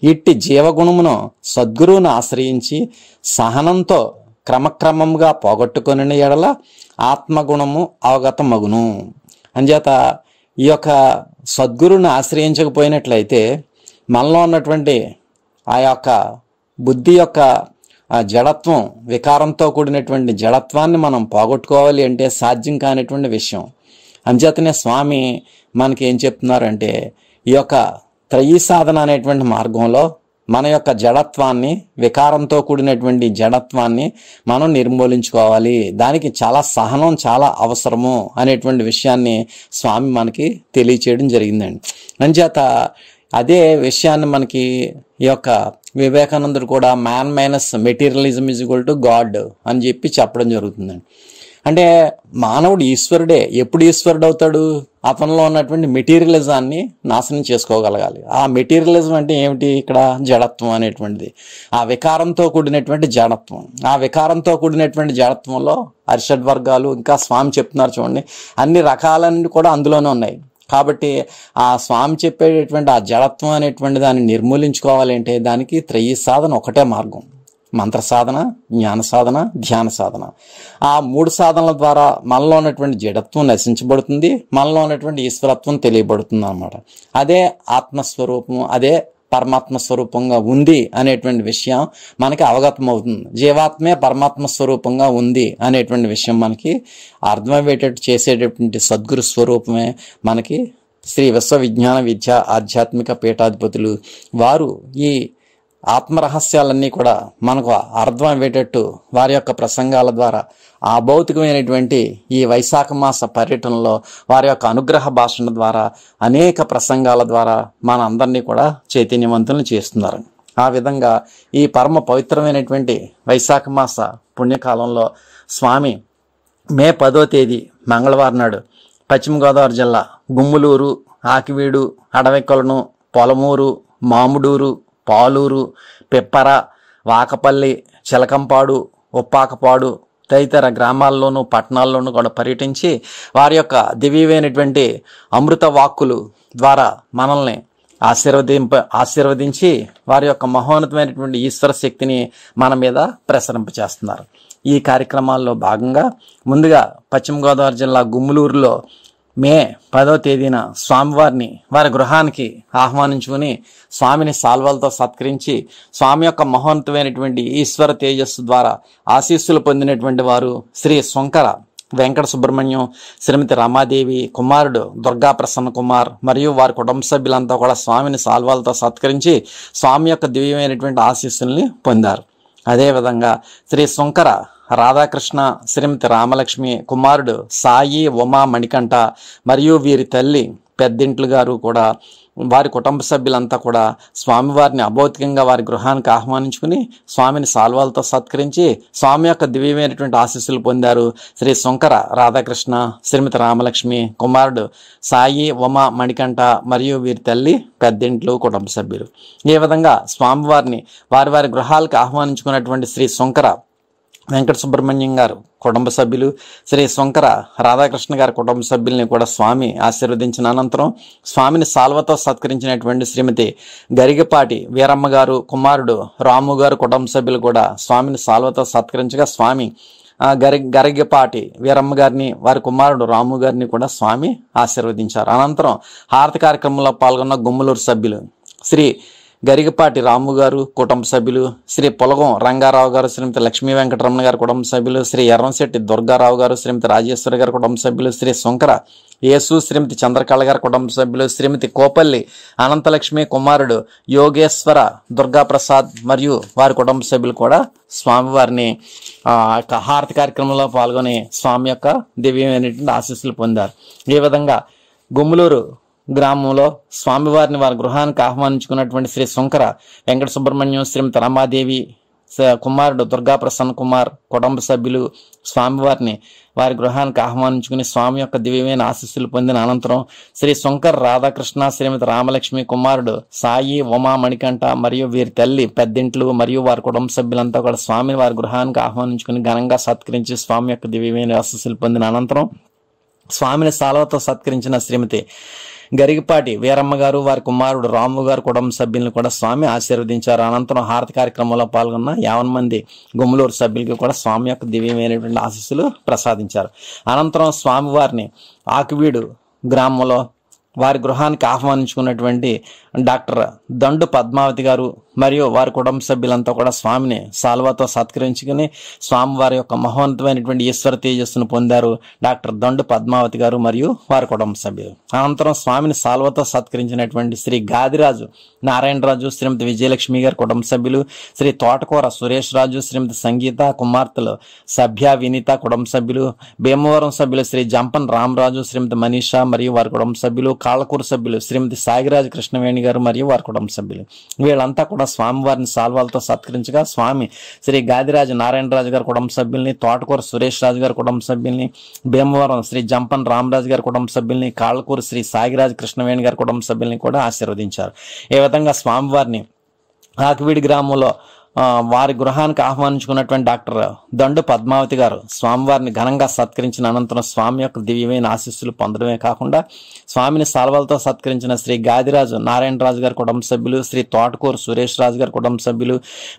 ఇట్టి జీవగుణమును సద్గురువును ఆశ్రయించి సహనంతో క్రమక్రమంగా పోగొట్టుకుని ఎడల ఆత్మగుణము అవగతమగును. అంచేత ఈ యొక్క సద్గురువుని ఆశ్రయించకపోయినట్లయితే మనలో ఉన్నటువంటి ఆ యొక్క బుద్ధి యొక్క జడత్వం, వికారంతో కూడినటువంటి జడత్వాన్ని మనం పోగొట్టుకోవాలి అంటే సాధ్యం కానిటువంటి విషయం. అంచేతనే స్వామి మనకి ఏం చెప్తున్నారంటే ఈ యొక్క త్రయీ సాధన అనేటువంటి మార్గంలో మన యొక్క జడత్వాన్ని, వికారంతో కూడినటువంటి జడత్వాన్ని మనం నిర్మూలించుకోవాలి. దానికి చాలా సహనం చాలా అవసరము అనేటువంటి విషయాన్ని స్వామి మనకి తెలియచేయడం జరిగిందండి. అంచేత అదే విషయాన్ని మనకి ఈ యొక్క వివేకానందుడు కూడా man minus materialism is equal to God అని చెప్పి చెప్పడం జరుగుతుందండి. అంటే మానవుడు ఈశ్వరుడే. ఎప్పుడు ఈశ్వరుడు అవుతాడు? అతనిలో ఉన్నటువంటి మెటీరియలిజాన్ని నాశనం చేసుకోగలగాలి. ఆ మెటీరియలిజం అంటే ఏమిటి? ఇక్కడ జడత్వం అనేటువంటిది, ఆ వికారంతో కూడినటువంటి జడత్వం. ఆ వికారంతో కూడినటువంటి జడత్వంలో అరిషడ్ వర్గాలు, ఇంకా స్వామి చెప్తున్నారు చూడండి, అన్ని రకాలన్నీ కూడా అందులోనే ఉన్నాయి. కాబట్టి ఆ స్వామి చెప్పేటటువంటి ఆ జడత్వం అనేటువంటి దాన్ని నిర్మూలించుకోవాలి అంటే దానికి త్రయీ సాధన ఒకటే మార్గం. మంత్ర సాధన, జ్ఞాన సాధన, ధ్యాన సాధన. ఆ 3 సాధనల ద్వారా మనలో ఉన్నటువంటి జడత్వం నశించబడుతుంది, మనలో ఉన్నటువంటి ఈశ్వరత్వం తెలియబడుతుంది అన్నమాట. అదే ఆత్మస్వరూపం, అదే పరమాత్మ స్వరూపంగా ఉంది అనేటువంటి విషయం మనకి అవగతం అవుతుంది. జీవాత్మే పరమాత్మ స్వరూపంగా ఉంది అనేటువంటి విషయం మనకి అర్థమయ్యేటట్టు చేసేటటువంటి సద్గురు స్వరూపమే మనకి శ్రీ విశ్వ విజ్ఞాన విద్య ఆధ్యాత్మిక పీఠాధిపతులు వారు ఈ ఆత్మరహస్యాలన్నీ కూడా మనకు అర్థమయ్యేటట్టు వారి యొక్క ప్రసంగాల ద్వారా ఆ భౌతికమైనటువంటి ఈ వైశాఖ మాస పర్యటనలో వారి యొక్క అనుగ్రహ భాషణ ద్వారా అనేక ప్రసంగాల ద్వారా మన అందరినీ కూడా చైతన్యవంతులను చేస్తున్నారు. ఆ విధంగా ఈ పరమ పవిత్రమైనటువంటి వైశాఖ మాస పుణ్యకాలంలో స్వామి మే 10వ తేదీ మంగళవారం నాడు పశ్చిమ గోదావరి జిల్లా గుమ్ములూరు, ఆకివీడు, అడవికొలను, పొలమూరు, మాముడూరు, పాలూరు, పిప్పర, వాకపల్లి, చిలకంపాడు, ఉప్పాకపాడు, తదితర గ్రామాల్లోనూ పట్టణాల్లోనూ కూడా పర్యటించి వారి యొక్క దివ్యమైనటువంటి అమృత వాక్కులు ద్వారా మనల్ని ఆశీర్వదించి వారి యొక్క మహోన్నతమైనటువంటి ఈశ్వర శక్తిని మన మీద ప్రసరింపచేస్తున్నారు. ఈ కార్యక్రమాల్లో భాగంగా ముందుగా పశ్చిమ గోదావరి జిల్లా గుమ్మలూరులో మే 10వ తేదీన స్వామివారిని వారి గృహానికి ఆహ్వానించుకుని స్వామిని సాల్వాలతో సత్కరించి స్వామి యొక్క మహోన్నతమైనటువంటి ఈశ్వర తేజస్సు ద్వారా ఆశీస్సులు పొందినటువంటి వారు శ్రీ శంకర వెంకట సుబ్రహ్మణ్యం, శ్రీమతి రమాదేవి, కుమారుడు దుర్గా ప్రసన్న కుమార్ మరియు వారి కుటుంబ సభ్యులంతా కూడా స్వామిని సాల్వాలతో సత్కరించి స్వామి యొక్క దివ్యమైనటువంటి ఆశీస్సుల్ని పొందారు. అదేవిధంగా శ్రీ శంకర రాధాకృష్ణ, శ్రీమతి రామలక్ష్మి, కుమారుడు సాయి ఉమా మణికంఠ మరియు వీరి తల్లి పెద్దింట్లు గారు కూడా వారి కుటుంబ సభ్యులంతా కూడా స్వామివారిని అభౌతికంగా వారి గృహానికి ఆహ్వానించుకుని స్వామిని సాల్వాలతో సత్కరించి స్వామి యొక్క దివ్యమైనటువంటి ఆశీస్సులు పొందారు. శ్రీ శంకర రాధాకృష్ణ, శ్రీమతి రామలక్ష్మి, కుమారుడు సాయి ఉమా మణికంఠ మరియు వీరి తల్లి పెద్దింట్లు కుటుంబ సభ్యులు. ఈ విధంగా స్వామివారిని వారి వారి గృహాలకు ఆహ్వానించుకున్నటువంటి శ్రీ శంకర వెంకట సుబ్రహ్మణ్యం గారు కుటుంబ సభ్యులు, శ్రీ శంకర రాధాకృష్ణ గారి కుటుంబ సభ్యుల్ని కూడా స్వామి ఆశీర్వదించిన అనంతరం స్వామిని సాల్వతో సత్కరించినటువంటి శ్రీమతి గరిగపాటి వీరమ్మ గారు, కుమారుడు రాము గారు కుటుంబ సభ్యులు కూడా స్వామిని సాల్వతో సత్కరించగా స్వామి గరిగపాటి వీరమ్మ గారిని వారి కుమారుడు రాము గారిని కూడా స్వామి ఆశీర్వదించారు. అనంతరం హారతి కార్యక్రమంలో పాల్గొన్న గుమ్మలూరు సభ్యులు శ్రీ గరిగపాటి రాము గారు కుటుంబ సభ్యులు, శ్రీ పొలగం రంగారావు గారు, శ్రీమతి లక్ష్మీ వెంకటరమణ గారు కుటుంబ సభ్యులు, శ్రీ ఎర్రంశెట్టి దుర్గారావు గారు, శ్రీమతి రాజేశ్వరి గారు కుటుంబ సభ్యులు, శ్రీ శంకర యేసు, శ్రీమతి చంద్రకళ గారి కుటుంబ సభ్యులు, శ్రీమతి కోపల్లి అనంతలక్ష్మి, కుమారుడు యోగేశ్వర దుర్గాప్రసాద్ మరియు వారి కుటుంబ సభ్యులు కూడా స్వామివారిని హారతి కార్యక్రమంలో పాల్గొని స్వామి యొక్క దివ్యమైనటువంటి ఆశీస్సులు పొందారు. ఈ విధంగా గుమ్మలూరు గ్రామంలో స్వామివారిని వారి గృహానికి ఆహ్వానించుకున్నటువంటి శ్రీ శంకర వెంకట సుబ్రహ్మణ్యం, శ్రీమతి రమాదేవి, కుమారుడు దుర్గా ప్రసన్న కుమార్ కుటుంబ సభ్యులు స్వామివారిని వారి గృహానికి ఆహ్వానించుకుని స్వామి యొక్క దివ్యమైన ఆశీస్సులు పొందిన అనంతరం శ్రీ శంకర్ రాధాకృష్ణ, శ్రీమతి రామలక్ష్మి, కుమారుడు సాయి ఉమా మణికంఠ మరియు వీరి తల్లి పెద్దింట్లు మరియు వారి కుటుంబ సభ్యులంతా కూడా స్వామిని వారి గృహానికి ఆహ్వానించుకుని ఘనంగా సత్కరించి స్వామి యొక్క దివ్యమైన ఆశీస్సులు పొందిన అనంతరం స్వామిని సాల్వతో సత్కరించిన శ్రీమతి గరిగపాటి వీరమ్మ గారు వారి కుమారుడు రాము గారు కుటుంబ సభ్యులను కూడా స్వామి ఆశీర్వదించారు. అనంతరం హారతి కార్యక్రమంలో పాల్గొన్న 50 మంది గుమ్మలూరు సభ్యులకి కూడా స్వామి యొక్క దివ్యమైనటువంటి ఆశీస్సులు ప్రసాదించారు. అనంతరం స్వామివారిని ఆకివీడు గ్రామంలో వారి గృహానికి ఆహ్వానించుకున్నటువంటి డాక్టర్ దండు పద్మావతి గారు మరియు వారి కుటుంబ సభ్యులంతా కూడా స్వామిని సాల్వాతో సత్కరించుకుని స్వామివారి యొక్క మహోన్నతమైనటువంటి ఈశ్వర తేజస్సును పొందారు. డాక్టర్ దండు పద్మావతి గారు మరియు వారి కుటుంబ సభ్యులు. అనంతరం స్వామిని సాల్వాతో సత్కరించినటువంటి శ్రీ గాదిరాజు నారాయణరాజు, శ్రీమతి విజయలక్ష్మి గారి కుటుంబ సభ్యులు, శ్రీ తోటకూర సురేష్ రాజు, శ్రీమతి సంగీత, కుమార్తెలు సభ్య వినీత కుటుంబ సభ్యులు, భీమవరం సభ్యులు శ్రీ జంపన్ రామరాజు, శ్రీమతి మనీషా మరియు వారి కుటుంబ సభ్యులు, కాళ్ళకూరు సభ్యులు శ్రీమతి సాగిరాజు కృష్ణవేణి గారు మరియు వారి కుటుంబ సభ్యులు. వీళ్ళంతా కూడా స్వామివారిని సాల్వాలతో సత్కరించగా స్వామి శ్రీ గాదిరాజు నారాయణరాజు గారి కుటుంబ సభ్యుల్ని, తోటకూర సురేష్ రాజు గారి కుటుంబ సభ్యుల్ని, భీమవరం శ్రీ జంపన్ రామరాజు గారి కుటుంబ సభ్యుల్ని, కాళ్ళకూరు శ్రీ సాగిరాజు కృష్ణవేణి గారి కుటుంబ సభ్యుల్ని కూడా ఆశీర్వదించారు. ఈ విధంగా స్వామివారిని ఆకివీడి గ్రామంలో వారి గృహానికి ఆహ్వానించుకున్నటువంటి డాక్టర్ దండు పద్మావతి గారు స్వామివారిని ఘనంగా సత్కరించిన అనంతరం స్వామి యొక్క దివ్యమైన ఆశీస్సులు పొందడమే కాకుండా స్వామిని సాల్వాలతో సత్కరించిన శ్రీ గాదిరాజు నారాయణరాజు గారి కుటుంబ సభ్యులు, శ్రీ తోటకూరు సురేష్ రాజు గారి కుటుంబ సభ్యులు,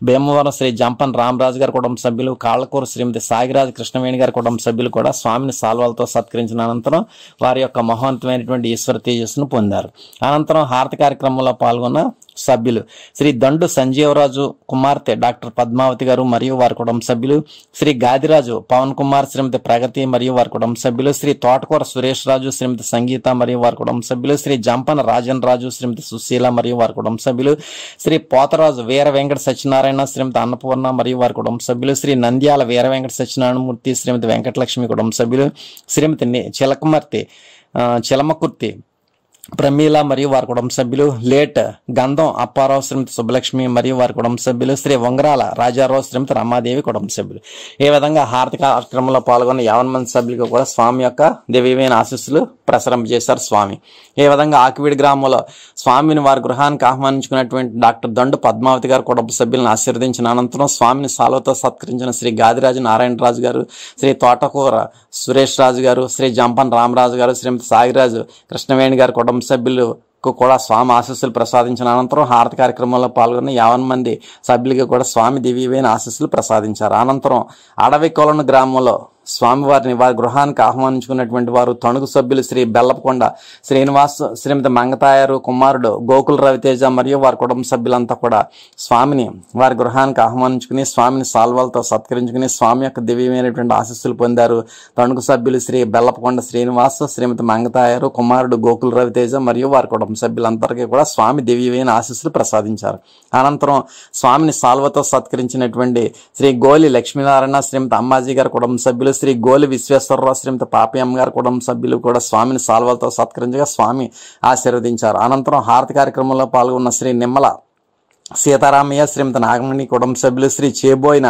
భీమవరం శ్రీ జంపన్ రామరాజు గారి కుటుంబ సభ్యులు, కాళ్ళకూరు శ్రీమతి సాగిరాజు కృష్ణవేణి గారి కుటుంబ సభ్యులు కూడా స్వామిని సాల్వాలతో సత్కరించిన అనంతరం వారి యొక్క మహోన్నతమైనటువంటి ఈశ్వర తేజస్సును పొందారు. అనంతరం హారతి కార్యక్రమంలో పాల్గొన్న సభ్యులు శ్రీ దండు సంజీవరాజు కుమార్తె డాక్టర్ పద్మావతి గారు మరియు వారి కుటుంబ సభ్యులు, శ్రీ గాదిరాజు పవన్ కుమార్, శ్రీమతి ప్రగతి మరియు వారి కుటుంబ సభ్యులు, శ్రీ తోటకూర సురేష్ రాజు, శ్రీమతి సంగీత మరియు వారి కుటుంబ సభ్యులు, శ్రీ జంపన రాజన్ రాజు, శ్రీమతి సుశీల మరియు వారి కుటుంబ సభ్యులు, శ్రీ పోతరాజు వీర వెంకట సత్యనారాయణ, శ్రీమతి అన్నపూర్ణ మరియు వారి కుటుంబ సభ్యులు, శ్రీ నంద్యాల వీర వెంకట సత్యనారాయణమూర్తి, శ్రీమతి వెంకటలక్ష్మి కుటుంబ సభ్యులు, శ్రీమతి చిలమకుర్తి ప్రమీల మరియు వారి కుటుంబ సభ్యులు, లేట్ గంధం అప్పారావు శ్రీమతి సుబ్బలక్ష్మి మరియు వారి కుటుంబ సభ్యులు, శ్రీ వంగరాల రాజారావు శ్రీమతి రమాదేవి కుటుంబ సభ్యులు. ఈ విధంగా హారతి కార్యక్రమంలో పాల్గొన్న 50 మంది సభ్యులకు కూడా స్వామి యొక్క దివ్యమైన ఆశీస్సులు ప్రసరింపజేశారు స్వామి. ఈ విధంగా ఆకివీడి గ్రామంలో స్వామిని వారి గృహానికి ఆహ్వానించుకున్నటువంటి డాక్టర్ దొండు పద్మావతి గారు కుటుంబ సభ్యులను ఆశీర్వదించిన అనంతరం స్వామిని సాల్వతో సత్కరించిన శ్రీ గాదిరాజు నారాయణరాజు గారు, శ్రీ తోటకూర సురేష్ రాజు గారు, శ్రీ జంపన్ రామరాజు గారు, శ్రీమతి సాగిరాజు కృష్ణవేణి గారు కుటుంబ సభ్యులకు కూడా స్వామి ఆశీస్సులు ప్రసాదించిన అనంతరం హారతి కార్యక్రమంలో పాల్గొన్న 50 మంది సభ్యులకి కూడా స్వామి దివ్యమైన ఆశీస్సులు ప్రసాదించారు. అనంతరం అడవి కొలను గ్రామంలో స్వామివారిని వారి గృహానికి ఆహ్వానించుకున్నటువంటి వారు తణుకు సభ్యులు శ్రీ బెల్లపకొండ శ్రీనివాస్, శ్రీమతి మంగతాయారు కుమారుడు గోకుల రవితేజ మరియు వారి కుటుంబ సభ్యులంతా కూడా స్వామిని వారి గృహానికి ఆహ్వానించుకుని స్వామిని సాల్వాలతో సత్కరించుకుని స్వామి యొక్క దివ్యమైనటువంటి ఆశీస్సులు పొందారు. తణుకు సభ్యులు శ్రీ బెల్లపకొండ శ్రీనివాస్, శ్రీమతి మంగతాయారు కుమారుడు గోకుల రవితేజ మరియు వారి కుటుంబ సభ్యులందరికీ కూడా స్వామి దివ్యమైన ఆశీస్సులు ప్రసాదించారు. అనంతరం స్వామిని సాల్వతో సత్కరించినటువంటి శ్రీ గోలి లక్ష్మీనారాయణ, శ్రీమతి అమ్మాజీ గారి కుటుంబ సభ్యులు, శ్రీ గోలి విశ్వేశ్వరరావు, శ్రీమతి పాపయ్యమ్మ గారి కుటుంబ సభ్యులు కూడా స్వామిని సాల్వలతో సత్కరించగా స్వామి ఆశీర్వదించారు. అనంతరం హారతి కార్యక్రమంలో పాల్గొన్న శ్రీ నిమ్మల సీతారామయ్య, శ్రీమతి నాగమణి కుటుంబ సభ్యులు, శ్రీ చేబోయిన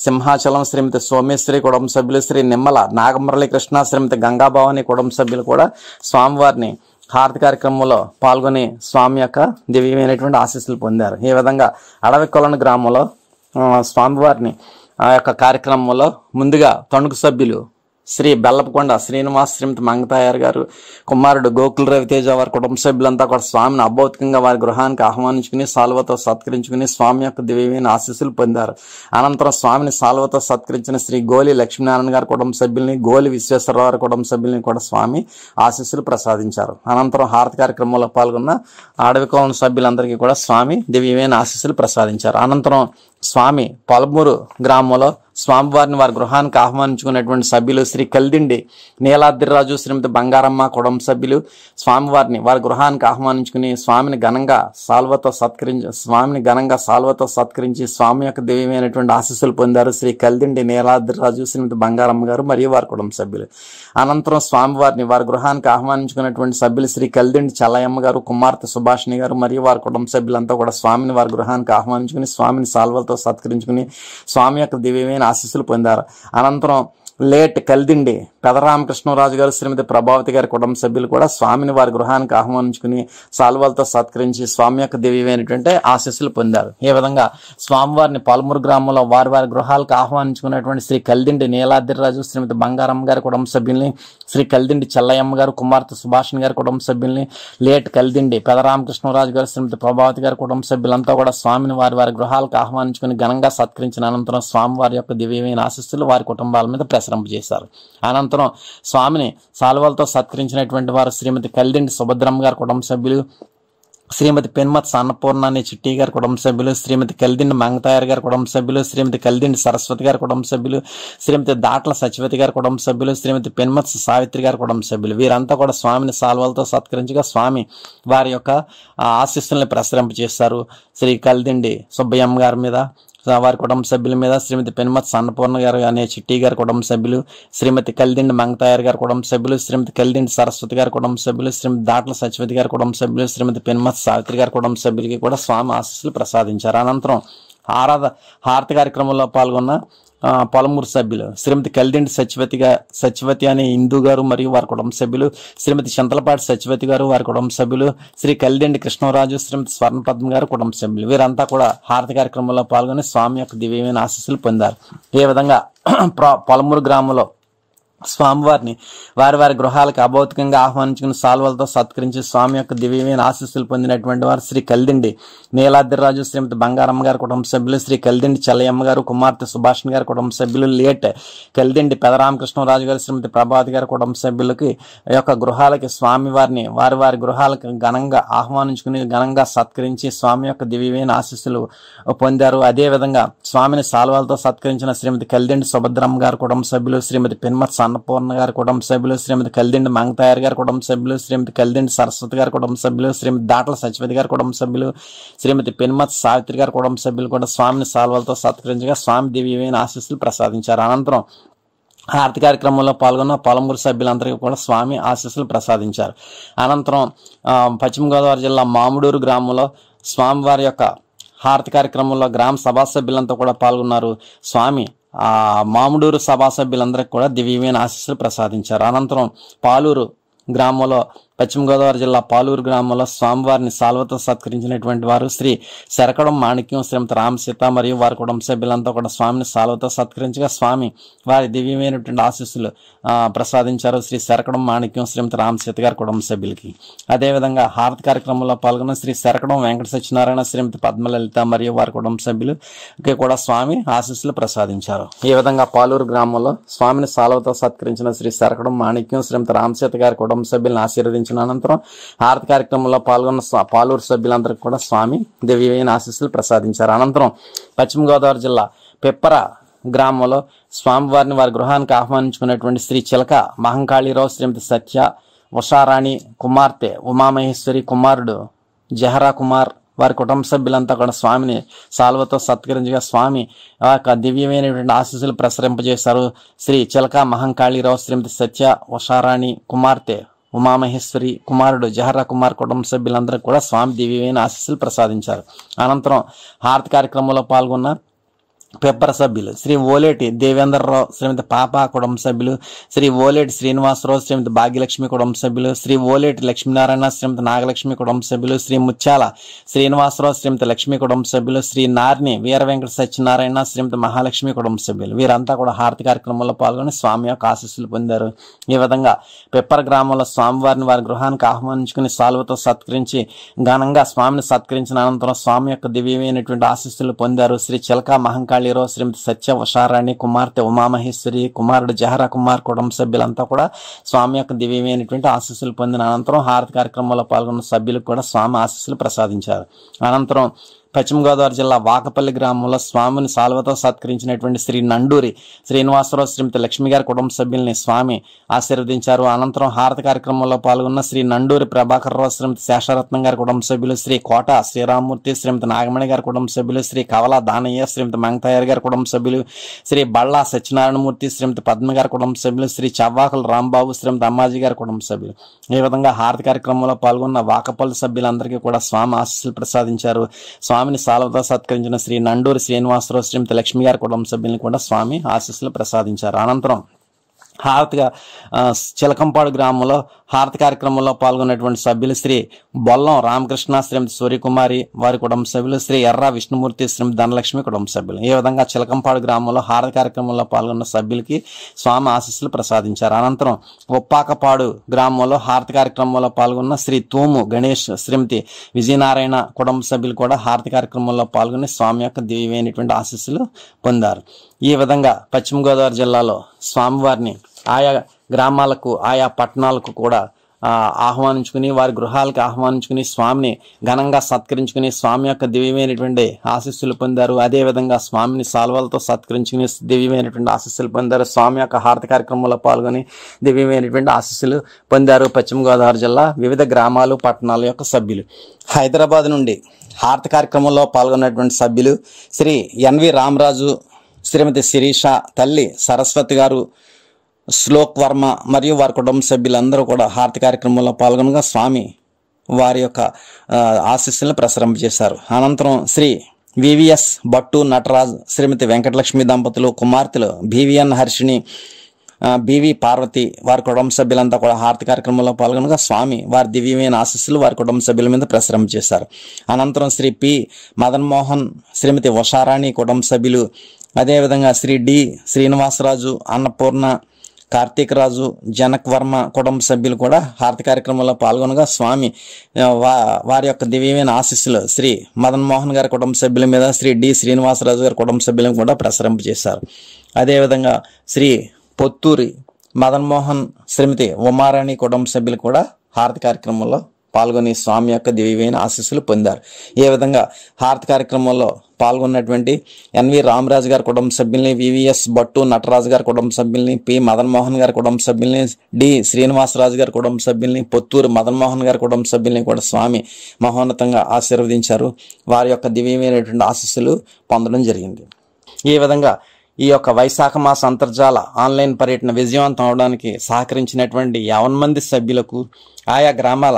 సింహాచలం, శ్రీమతి సోమేశ్వరి కుటుంబ సభ్యులు, శ్రీ నిమ్మల నాగమురళీ కృష్ణ, శ్రీమతి గంగాభవాని కుటుంబ సభ్యులు కూడా స్వామివారిని హారతి కార్యక్రమంలో పాల్గొని స్వామి యొక్క దివ్యమైనటువంటి ఆశీస్సులు పొందారు. ఈ విధంగా అడవి కొలను గ్రామంలో స్వామివారిని ఆ యొక్క కార్యక్రమంలో ముందుగా తణుకు సభ్యులు శ్రీ బెల్లపకొండ శ్రీనివాస్, శ్రీమతి మంగతాయారు గారు కుమారుడు గోకుల రవితేజ వారి కుటుంబ సభ్యులంతా కూడా స్వామిని అభౌతికంగా వారి గృహానికి ఆహ్వానించుకుని సాల్వతో సత్కరించుకుని స్వామి యొక్క దివ్యమైన ఆశీస్సులు పొందారు. అనంతరం స్వామిని సాల్వతో సత్కరించిన శ్రీ గోలి లక్ష్మీనారాయణ గారి కుటుంబ సభ్యుల్ని, గోలి విశ్వేశ్వరరావు గారి కుటుంబ సభ్యుల్ని కూడా స్వామి ఆశీస్సులు ప్రసాదించారు. అనంతరం హారతి కార్యక్రమంలో పాల్గొన్న అడవి కొలను సభ్యులందరికీ కూడా స్వామి దివ్యమైన ఆశీస్సులు ప్రసాదించారు. అనంతరం స్వామి పలమూరు గ్రామంలో స్వామివారిని వారి గృహానికి ఆహ్వానించుకున్నటువంటి సభ్యులు శ్రీ కలిదిండి నీలాద్రిరాజు, శ్రీమతి బంగారమ్మ కుటుంబ సభ్యులు స్వామివారిని వారి గృహానికి ఆహ్వానించుకుని స్వామిని ఘనంగా సాల్వతో సత్కరించి స్వామి యొక్క దివ్యమైనటువంటి ఆశీస్సులు పొందారు. శ్రీ కలిదిండి నీలాద్రిరాజు, శ్రీమతి బంగారమ్మ గారు మరియు వారి కుటుంబ సభ్యులు. అనంతరం స్వామివారిని వారి గృహానికి ఆహ్వానించుకున్నటువంటి సభ్యులు శ్రీ కలిదిండి చల్లయ్యమ్మ గారు, కుమార్తె సుభాషిణి గారు మరియు వారి కుటుంబ సభ్యులంతా కూడా స్వామిని వారి గృహానికి ఆహ్వానించుకుని స్వామిని సాల్వలతో సత్కరించుకుని స్వామి యొక్క దివ్యమైన ఆశీస్సులు పొందారు. అనంతరం లేట్ కలిదిండి పెదరామకృష్ణరాజు గారు, శ్రీమతి ప్రభావతి గారి కుటుంబ సభ్యులు కూడా స్వామిని వారి గృహానికి ఆహ్వానించుకుని సాల్వాలతో సత్కరించి స్వామి యొక్క దివ్యమైనటువంటి ఆశీస్సులు పొందారు. ఈ విధంగా స్వామివారిని పలమూరు గ్రామంలో వారి వారి గృహాలకు ఆహ్వానించుకున్నటువంటి శ్రీ కలిదిండి నీలాద్రిరాజు, శ్రీమతి బంగారమ్మ గారి కుటుంబ సభ్యుల్ని, శ్రీ కలిదిండి చల్లయ్యమ్మ గారు, కుమార్తె సుభాషిణి గారి కుటుంబ సభ్యుల్ని, లేట్ కలిదిండి పెదరామకృష్ణరాజు గారు, శ్రీమతి ప్రభావతి గారి కుటుంబ సభ్యులంతా కూడా స్వామిని వారి వారి గృహాలకు ఆహ్వానించుకుని ఘనంగా సత్కరించిన అనంతరం స్వామివారి యొక్క దివ్యమైన ఆశీస్సులు వారి కుటుంబాల మీద ప్రసరింపజేశారు. అనంతరం స్వామిని సాల్వాలతో సత్కరించినటువంటి వారు శ్రీమతి కలిదిండి సుభద్రమ్మ గారి కుటుంబ సభ్యులు, శ్రీమతి పెన్మత్ అన్నపూర్ణ అనే చిట్టి గారి కుటుంబ సభ్యులు, శ్రీమతి కలిదిండి మంగతాయారు గారి కుటుంబ సభ్యులు, శ్రీమతి కలిదిండి సరస్వతి గారి కుటుంబ సభ్యులు, శ్రీమతి దాట్ల సచివతి గారి కుటుంబ సభ్యులు, శ్రీమతి పెన్మత్ సావిత్రి గారి కుటుంబ సభ్యులు వీరంతా కూడా స్వామిని సాల్వాలతో సత్కరించగా స్వామి వారి యొక్క ఆశీస్సుల్ని ప్రసరింపజేస్తారు. శ్రీ కలిదిండి సుబ్బయ్యమ్మ గారి మీద, వారి కుటుంబ సభ్యుల మీద, శ్రీమతి పెన్మత్ అన్నపూర్ణ గారు అనే చిట్టి గారి కుటుంబ సభ్యులు, శ్రీమతి కలిదిండి మంగతాయారు గారి కుటుంబ సభ్యులు, శ్రీమతి కలిదిండి సరస్వతి గారి కుటుంబ సభ్యులు, శ్రీమతి దాట్ల సచివతి గారి కుటుంబ సభ్యులు, శ్రీమతి పెన్మత్ సావిత్రి గారి కుటుంబ సభ్యులకి కూడా స్వామి ఆశీస్సులు ప్రసాదించారు. అనంతరం హారతి కార్యక్రమంలో పాల్గొన్న పలమూరు సభ్యులు శ్రీమతి కలిదిండి సచివతి అనే ఇందు గారు మరియు వారి కుటుంబ సభ్యులు, శ్రీమతి చింతలపాటి సచివతి గారు వారి కుటుంబ సభ్యులు, శ్రీ కలిదిండి కృష్ణరాజు, శ్రీమతి స్వర్ణపద్మ గారు కుటుంబ సభ్యులు వీరంతా కూడా హారతి కార్యక్రమంలో పాల్గొని స్వామి యొక్క దివ్యమైన ఆశీస్సులు పొందారు. ఈ విధంగా పలమూరు గ్రామంలో స్వామివారిని వారి వారి గృహాలకు అభౌతికంగా ఆహ్వానించుకుని సాల్వలతో సత్కరించి స్వామి యొక్క దివ్యమైన ఆశీస్సులు పొందినటువంటి వారు శ్రీ కలిదిండి నీలాద్రిరాజు, శ్రీమతి బంగారమ్మ గారి కుటుంబ సభ్యులు, శ్రీ కలిదిండి చల్లయ్యమ్మ గారు, కుమార్తె సుభాషిణి గారి కుటుంబ సభ్యులు, లేట్ కలిదిండి పెదరామకృష్ణరాజు గారు, శ్రీమతి ప్రభావతి గారి కుటుంబ సభ్యులకి యొక్క గృహాలకి స్వామివారిని వారి వారి గృహాలకు ఘనంగా ఆహ్వానించుకుని ఘనంగా సత్కరించి స్వామి యొక్క దివ్యమైన ఆశీస్సులు పొందారు. అదేవిధంగా స్వామిని సాల్వాలతో సత్కరించిన శ్రీమతి కలిదిండి సుభద్రమ్మ గారి కుటుంబ సభ్యులు, శ్రీమతి పెన్మత్ అన్నపూర్ణ గారి కుటుంబ సభ్యులు, శ్రీమతి కలిదిండి మంగతాయారు గారి కుటుంబ సభ్యులు, శ్రీమతి కలిదిండి సరస్వతి గారి కుటుంబ సభ్యులు, శ్రీమతి దాట్ల సచివతి గారి కుటుంబ సభ్యులు, శ్రీమతి పెన్మత్ సావిత్రి గారి కుటుంబ సభ్యులు కూడా స్వామిని సాల్వాలతో సత్కరించగా స్వామి దివ్యమైన ఆశీస్సులు ప్రసాదించారు. అనంతరం హారతి కార్యక్రమంలో పాల్గొన్న పొలంబూరు సభ్యులందరికీ కూడా స్వామి ఆశీస్సులు ప్రసాదించారు. అనంతరం పశ్చిమ గోదావరి జిల్లా మామిడూరు గ్రామంలో స్వామివారి యొక్క హారతి కార్యక్రమంలో గ్రామ సభా సభ్యులంతా కూడా పాల్గొన్నారు. స్వామి మామిడూరు సభా సభ్యులందరికీ కూడా దివ్యమైన ఆశీస్సులు ప్రసాదించారు. అనంతరం పాలూరు గ్రామంలో పశ్చిమ గోదావరి జిల్లా పాలూరు గ్రామంలో స్వామివారిని సాల్వతో సత్కరించినటువంటి వారు శ్రీ శరకడం మాణిక్యం శ్రీమతి రామసీత మరియు వారి కుటుంబ సభ్యులంతా కూడా స్వామిని సాల్వతో సత్కరించగా స్వామి వారి దివ్యమైనటువంటి ఆశీస్సులు ప్రసాదించారు శ్రీ శరకడం మాణిక్యం శ్రీమతి రామసీత గారి కుటుంబ సభ్యులకి. అదేవిధంగా హారతి కార్యక్రమంలో పాల్గొన్న శ్రీ శరకడం వెంకట సత్యనారాయణ శ్రీమతి పద్మలలిత మరియు వారి కుటుంబ సభ్యులకి కూడా స్వామి ఆశీస్సులు ప్రసాదించారు. ఈ విధంగా పాలూరు గ్రామంలో స్వామిని సాల్వతో సత్కరించిన శ్రీ శరకడం మాణిక్యం శ్రీమతి రామసీత గారి కుటుంబ సభ్యులను ఆశీర్వదించిన అనంతరం హారతి కార్యక్రమంలో పాల్గొన్న పాలూరు సభ్యులందరికీ కూడా స్వామి దివ్యమైన ఆశీస్సులు ప్రసాదించారు. అనంతరం పశ్చిమ గోదావరి జిల్లా పెప్పర గ్రామంలో స్వామివారిని వారి గృహానికి ఆహ్వానించుకున్నటువంటి శ్రీ చిలక మహంకాళీరావు శ్రీమతి సత్య ఉషారాణి కుమార్తె ఉమామహేశ్వరి కుమారుడు జహరా కుమార్ వారి కుటుంబ సభ్యులంతా కూడా స్వామిని సాల్వతో సత్కరించగా స్వామి ఆ యొక్క దివ్యమైనటువంటి ఆశీస్సులు ప్రసరింపజేశారు. శ్రీ చిలక మహంకాళీరావు శ్రీమతి సత్య ఉషారాణి కుమార్తె ఉమామహేశ్వరి కుమారుడు జహరా కుమార్ కుటుంబ సభ్యులందరికీ కూడా స్వామి దివ్యమైన ఆశీస్సులు ప్రసాదించారు. అనంతరం హారతి కార్యక్రమంలో పాల్గొన్న పెప్పర సభ్యులు శ్రీ ఓలేటి దేవేంద్రరావు శ్రీమతి పాప కుటుంబ సభ్యులు, శ్రీ ఓలేటి శ్రీనివాసరావు శ్రీమతి భాగ్యలక్ష్మి కుటుంబ సభ్యులు, శ్రీ ఓలేటి లక్ష్మీనారాయణ శ్రీమతి నాగలక్ష్మి కుటుంబ సభ్యులు, శ్రీ ముత్యాల శ్రీనివాసరావు శ్రీమతి లక్ష్మి కుటుంబ సభ్యులు, శ్రీ నార్ని వీర వెంకట సత్యనారాయణ శ్రీమతి మహాలక్ష్మి కుటుంబ సభ్యులు వీరంతా కూడా హారతి కార్యక్రమంలో పాల్గొని స్వామి యొక్క ఆశీస్సులు పొందారు. ఈ విధంగా పెప్పర గ్రామంలో స్వామివారిని వారి గృహానికి ఆహ్వానించుకుని సాల్వతో సత్కరించి ఘనంగా స్వామిని సత్కరించిన అనంతరం స్వామి యొక్క దివ్యమైనటువంటి ఆశీస్సులు పొందారు. శ్రీ చిలక మహంకాళీరావు శ్రీమతి సత్య ఉషారాణి కుమార్తె ఉమామహేశ్వరి కుమారుడు జహరా కుమార్ కుటుంబ సభ్యులంతా కూడా స్వామి యొక్క దివ్యమైనటువంటి ఆశీస్సులు పొందిన అనంతరం హారతి కార్యక్రమంలో పాల్గొన్న సభ్యులకు కూడా స్వామి ఆశీస్సులు ప్రసాదించారు. అనంతరం పశ్చిమ గోదావరి జిల్లా వాకపల్లి గ్రామంలో స్వామిని సాల్వతో సత్కరించినటువంటి శ్రీ నండూరి శ్రీనివాసరావు శ్రీమతి లక్ష్మి గారి కుటుంబ సభ్యుల్ని స్వామి ఆశీర్వదించారు. అనంతరం హారతి కార్యక్రమంలో పాల్గొన్న శ్రీ నండూరి ప్రభాకర్రావు శ్రీమతి శేషరత్నం గారి కుటుంబ సభ్యులు, శ్రీ కోట శ్రీరామమూర్తి శ్రీమతి నాగమణి గారి కుటుంబ సభ్యులు, శ్రీ కవల దానయ్య శ్రీమతి మంగతయ్య గారి కుటుంబ సభ్యులు, శ్రీ బళ్ళా సత్యనారాయణమూర్తి శ్రీమతి పద్మ గారి కుటుంబ సభ్యులు, శ్రీ చవ్వాకుల రాంబాబు శ్రీమతి అమ్మాజీ గారి కుటుంబ సభ్యులు. ఈ విధంగా హారతి కార్యక్రమంలో పాల్గొన్న వాకపల్లి సభ్యులందరికీ కూడా స్వామి ఆశీస్సులు ప్రసాదించారు. స్వామిని సాల్వతో సత్కరించిన శ్రీ నండూరి శ్రీనివాసరావు శ్రీమతి లక్ష్మి గారి కుటుంబ సభ్యులను కూడా స్వామి ఆశీస్సులు ప్రసాదించారు. అనంతరం హారతిగా చిలకంపాడు గ్రామంలో హారతి కార్యక్రమంలో పాల్గొన్నటువంటి సభ్యులు శ్రీ బొల్లం రామకృష్ణ శ్రీమతి సూర్యకుమారి వారి కుటుంబ సభ్యులు, శ్రీ ఎర్ర విష్ణుమూర్తి శ్రీమతి ధనలక్ష్మి కుటుంబ సభ్యులు. ఈ విధంగా చిలకంపాడు గ్రామంలో హారతి కార్యక్రమంలో పాల్గొన్న సభ్యులకి స్వామి ఆశీస్సులు ప్రసాదించారు. అనంతరం ఉప్పాకపాడు గ్రామంలో హారతి కార్యక్రమంలో పాల్గొన్న శ్రీ తూము గణేష్ శ్రీమతి విజయనారాయణ కుటుంబ సభ్యులు కూడా హారతి కార్యక్రమంలో పాల్గొని స్వామి యొక్క దివ్యమైనటువంటి ఆశీస్సులు పొందారు. ఈ విధంగా పశ్చిమ గోదావరి జిల్లాలో స్వామివారిని ఆయా గ్రామాలకు ఆయా పట్టణాలకు కూడా ఆహ్వానించుకుని వారి గృహాలకు ఆహ్వానించుకుని స్వామిని ఘనంగా సత్కరించుకుని స్వామి యొక్క దివ్యమైనటువంటి ఆశీస్సులు పొందారు. అదేవిధంగా స్వామిని సాల్వలతో సత్కరించుకుని దివ్యమైనటువంటి ఆశీస్సులు పొందారు. స్వామి యొక్క హారతి కార్యక్రమంలో పాల్గొని దివ్యమైనటువంటి ఆశీస్సులు పొందారు. పశ్చిమ గోదావరి జిల్లా వివిధ గ్రామాలు పట్టణాల యొక్క సభ్యులు. హైదరాబాద్ నుండి హారతి కార్యక్రమంలో పాల్గొన్నటువంటి సభ్యులు శ్రీ ఎన్వి రామరాజు శ్రీమతి శిరీష, తల్లి సరస్వతి గారు, శ్లోక్ వర్మ మరియు వారి కుటుంబ సభ్యులందరూ కూడా హారతి కార్యక్రమంలో పాల్గొనగా స్వామి వారి యొక్క ఆశీస్సులను ప్రసరింపజేశారు. అనంతరం శ్రీ వివిఎస్ భట్టు నటరాజ్ శ్రీమతి వెంకటలక్ష్మి దంపతులు కుమార్తెలు బివిఎన్ హర్షిణి, బివి పార్వతి వారి కుటుంబ సభ్యులంతా కూడా హారతి కార్యక్రమంలో పాల్గొనగా స్వామి వారి దివ్యమైన ఆశీస్సులు వారి కుటుంబ సభ్యుల మీద ప్రసరింపజేశారు. అనంతరం శ్రీ పి మదన్ మోహన్ శ్రీమతి ఉషారాణి కుటుంబ సభ్యులు, అదేవిధంగా శ్రీ డి శ్రీనివాసరాజు, అన్నపూర్ణ, కార్తీక్ రాజు, జనక్ వర్మ కుటుంబ సభ్యులు కూడా హారతి కార్యక్రమంలో పాల్గొనగా స్వామి వారి యొక్క దివ్యమైన ఆశీస్సులు శ్రీ మదన్ మోహన్ గారి కుటుంబ సభ్యుల మీద, శ్రీ డి శ్రీనివాసరాజు గారి కుటుంబ సభ్యులను కూడా ప్రసరింపజేశారు. అదేవిధంగా శ్రీ పొత్తూరి మదన్ మోహన్ శ్రీమతి ఉమారాణి కుటుంబ సభ్యులు కూడా హారతి కార్యక్రమంలో పాల్గొని స్వామి యొక్క దివ్యమైన ఆశీస్సులు పొందారు. ఈ విధంగా హారతి కార్యక్రమంలో పాల్గొన్నటువంటి ఎన్వి రామరాజు గారి కుటుంబ సభ్యుల్ని, వివిఎస్ భట్టు నటరాజు గారి కుటుంబ సభ్యుల్ని, పి మదన్ మోహన్ గారి కుటుంబ సభ్యుల్ని, డి శ్రీనివాసరాజు గారి కుటుంబ సభ్యుల్ని, పొత్తూరు మదన్ మోహన్ గారి కుటుంబ సభ్యుల్ని కూడా స్వామి మహోన్నతంగా ఆశీర్వదించారు. వారి యొక్క దివ్యమైనటువంటి ఆశీస్సులు పొందడం జరిగింది. ఈ విధంగా ఈ యొక్క వైశాఖ మాస అంతర్జాల ఆన్లైన్ పర్యటన విజయవంతం అవడానికి సహకరించినటువంటి 50 మంది సభ్యులకు, ఆయా గ్రామాల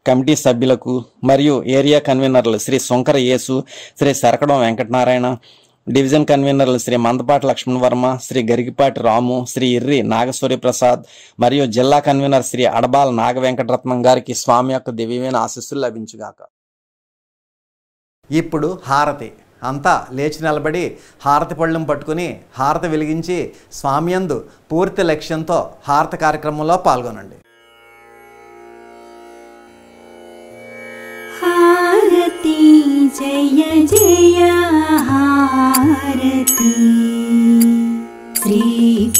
కమిటీ సభ్యులకు మరియు ఏరియా కన్వీనర్లు శ్రీ శంకర యేసు, శ్రీ శరకడం వెంకటనారాయణ, డివిజన్ కన్వీనర్లు శ్రీ మందపాటి లక్ష్మణ వర్మ, శ్రీ గరిగిపాటి రాము, శ్రీ ఇర్రి నాగసూర్య ప్రసాద్ మరియు జిల్లా కన్వీనర్ శ్రీ అడబాల నాగ వెంకటరత్నం గారికి స్వామి యొక్క దివ్యమైన ఆశీస్సులు లభించుగాక. ఇప్పుడు హారతి. అంతా లేచి నిలబడి హారతి పళ్ళెం పట్టుకుని హారతి వెలిగించి స్వామియందు పూర్తి లక్ష్యంతో హారతి కార్యక్రమంలో పాల్గొనండి. హారతి జయ జయ హారతి శ్రీ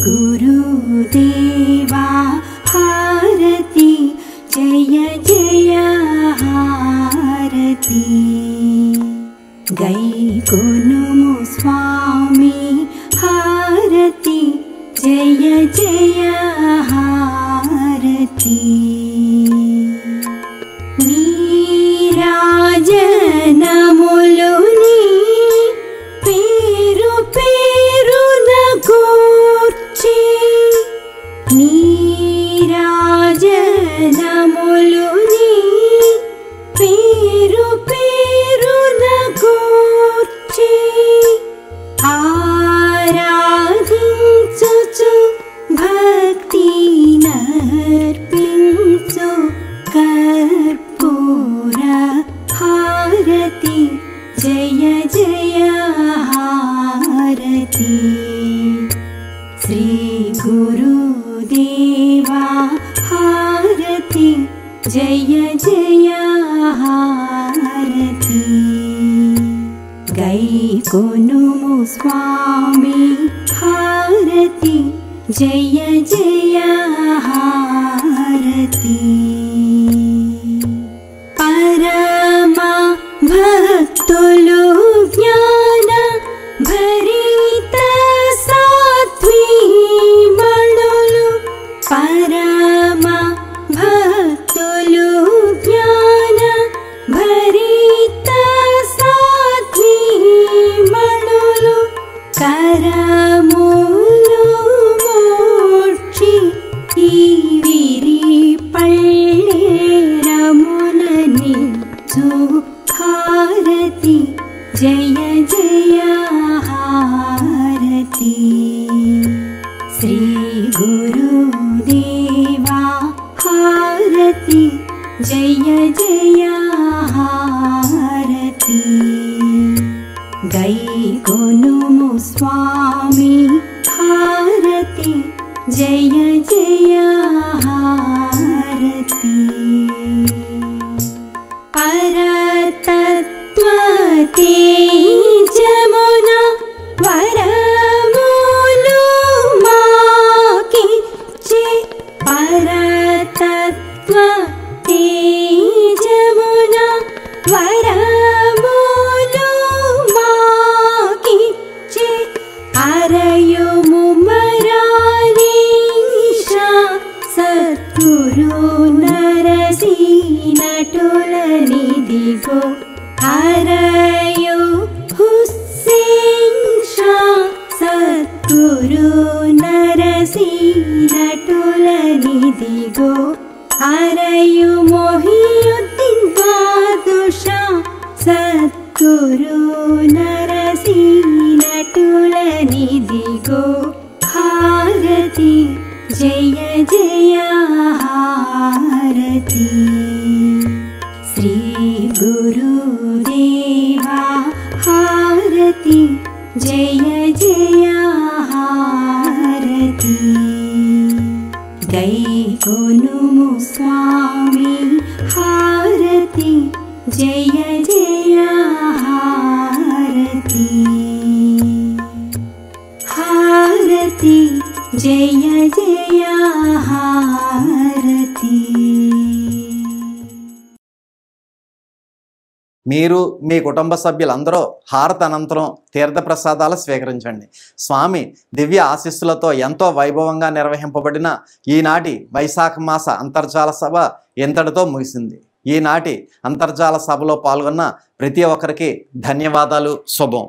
గురుదేవా హారతి జయ జయ హారతి గైకొనుము స్వామి హారతి జయ జయ హారతి నీరాజనములుని పేరు పేరున కూర్చి నీరాజనములుని పేరు పేరున కూర్చి ఆరాధించుచు భక్తి నర్పించు కర్పూర హారతి జయ జయ హారతి శ్రీ గురుదేవా హారతి జయ జయ హారతి గైకొనుము స్వామి హారతి జయ జయ హారతి పరమ భక్తులు జ్ఞాన భరిత సాత్వీమణులు పరమ భక్తులు జ్ఞాన భరిత సాత్వీమణులు కరములు మోక్షి ఈ విరి పళ్ళేరములని హారతి జయ జయ హారతి శ్రీ గురుదేవా హారతి జయ జయ హారతి గైకొనుము స్వామి హారతి జయ జయ హారతి పరతత్వ తేజమున వరములు మాకిచ్చే పరతత్వ తేజమున వరములు మాకిచ్చే అరయుము మరాలీషా సద్గురు నరసీనటులనిదిగో అరయు హుస్సేన్ షా సద్గురు నరసీనటులనిదిగో అరయు మొహియుద్దీన్ బాదుషా సద్గురు నరసీనటులనిదిగో హారతి జయ జయ హారతి శ్రీ గురుదేవా హారతి జయ జయ హారతి గైకొనుము స్వామి హారతి జయ జయ హారతి హారతి జయ జయ హారతి. మీరు మీ కుటుంబ సభ్యులందరూ హారతి అనంతరం తీర్థప్రసాదాలు స్వీకరించండి. స్వామి దివ్య ఆశీస్సులతో ఎంతో వైభవంగా నిర్వహింపబడిన ఈనాటి వైశాఖ మాస అంతర్జాల సభ ఇంతటితో ముగిసింది. ఈనాటి అంతర్జాల సభలో పాల్గొన్న ప్రతి ఒక్కరికి ధన్యవాదాలు. శుభం.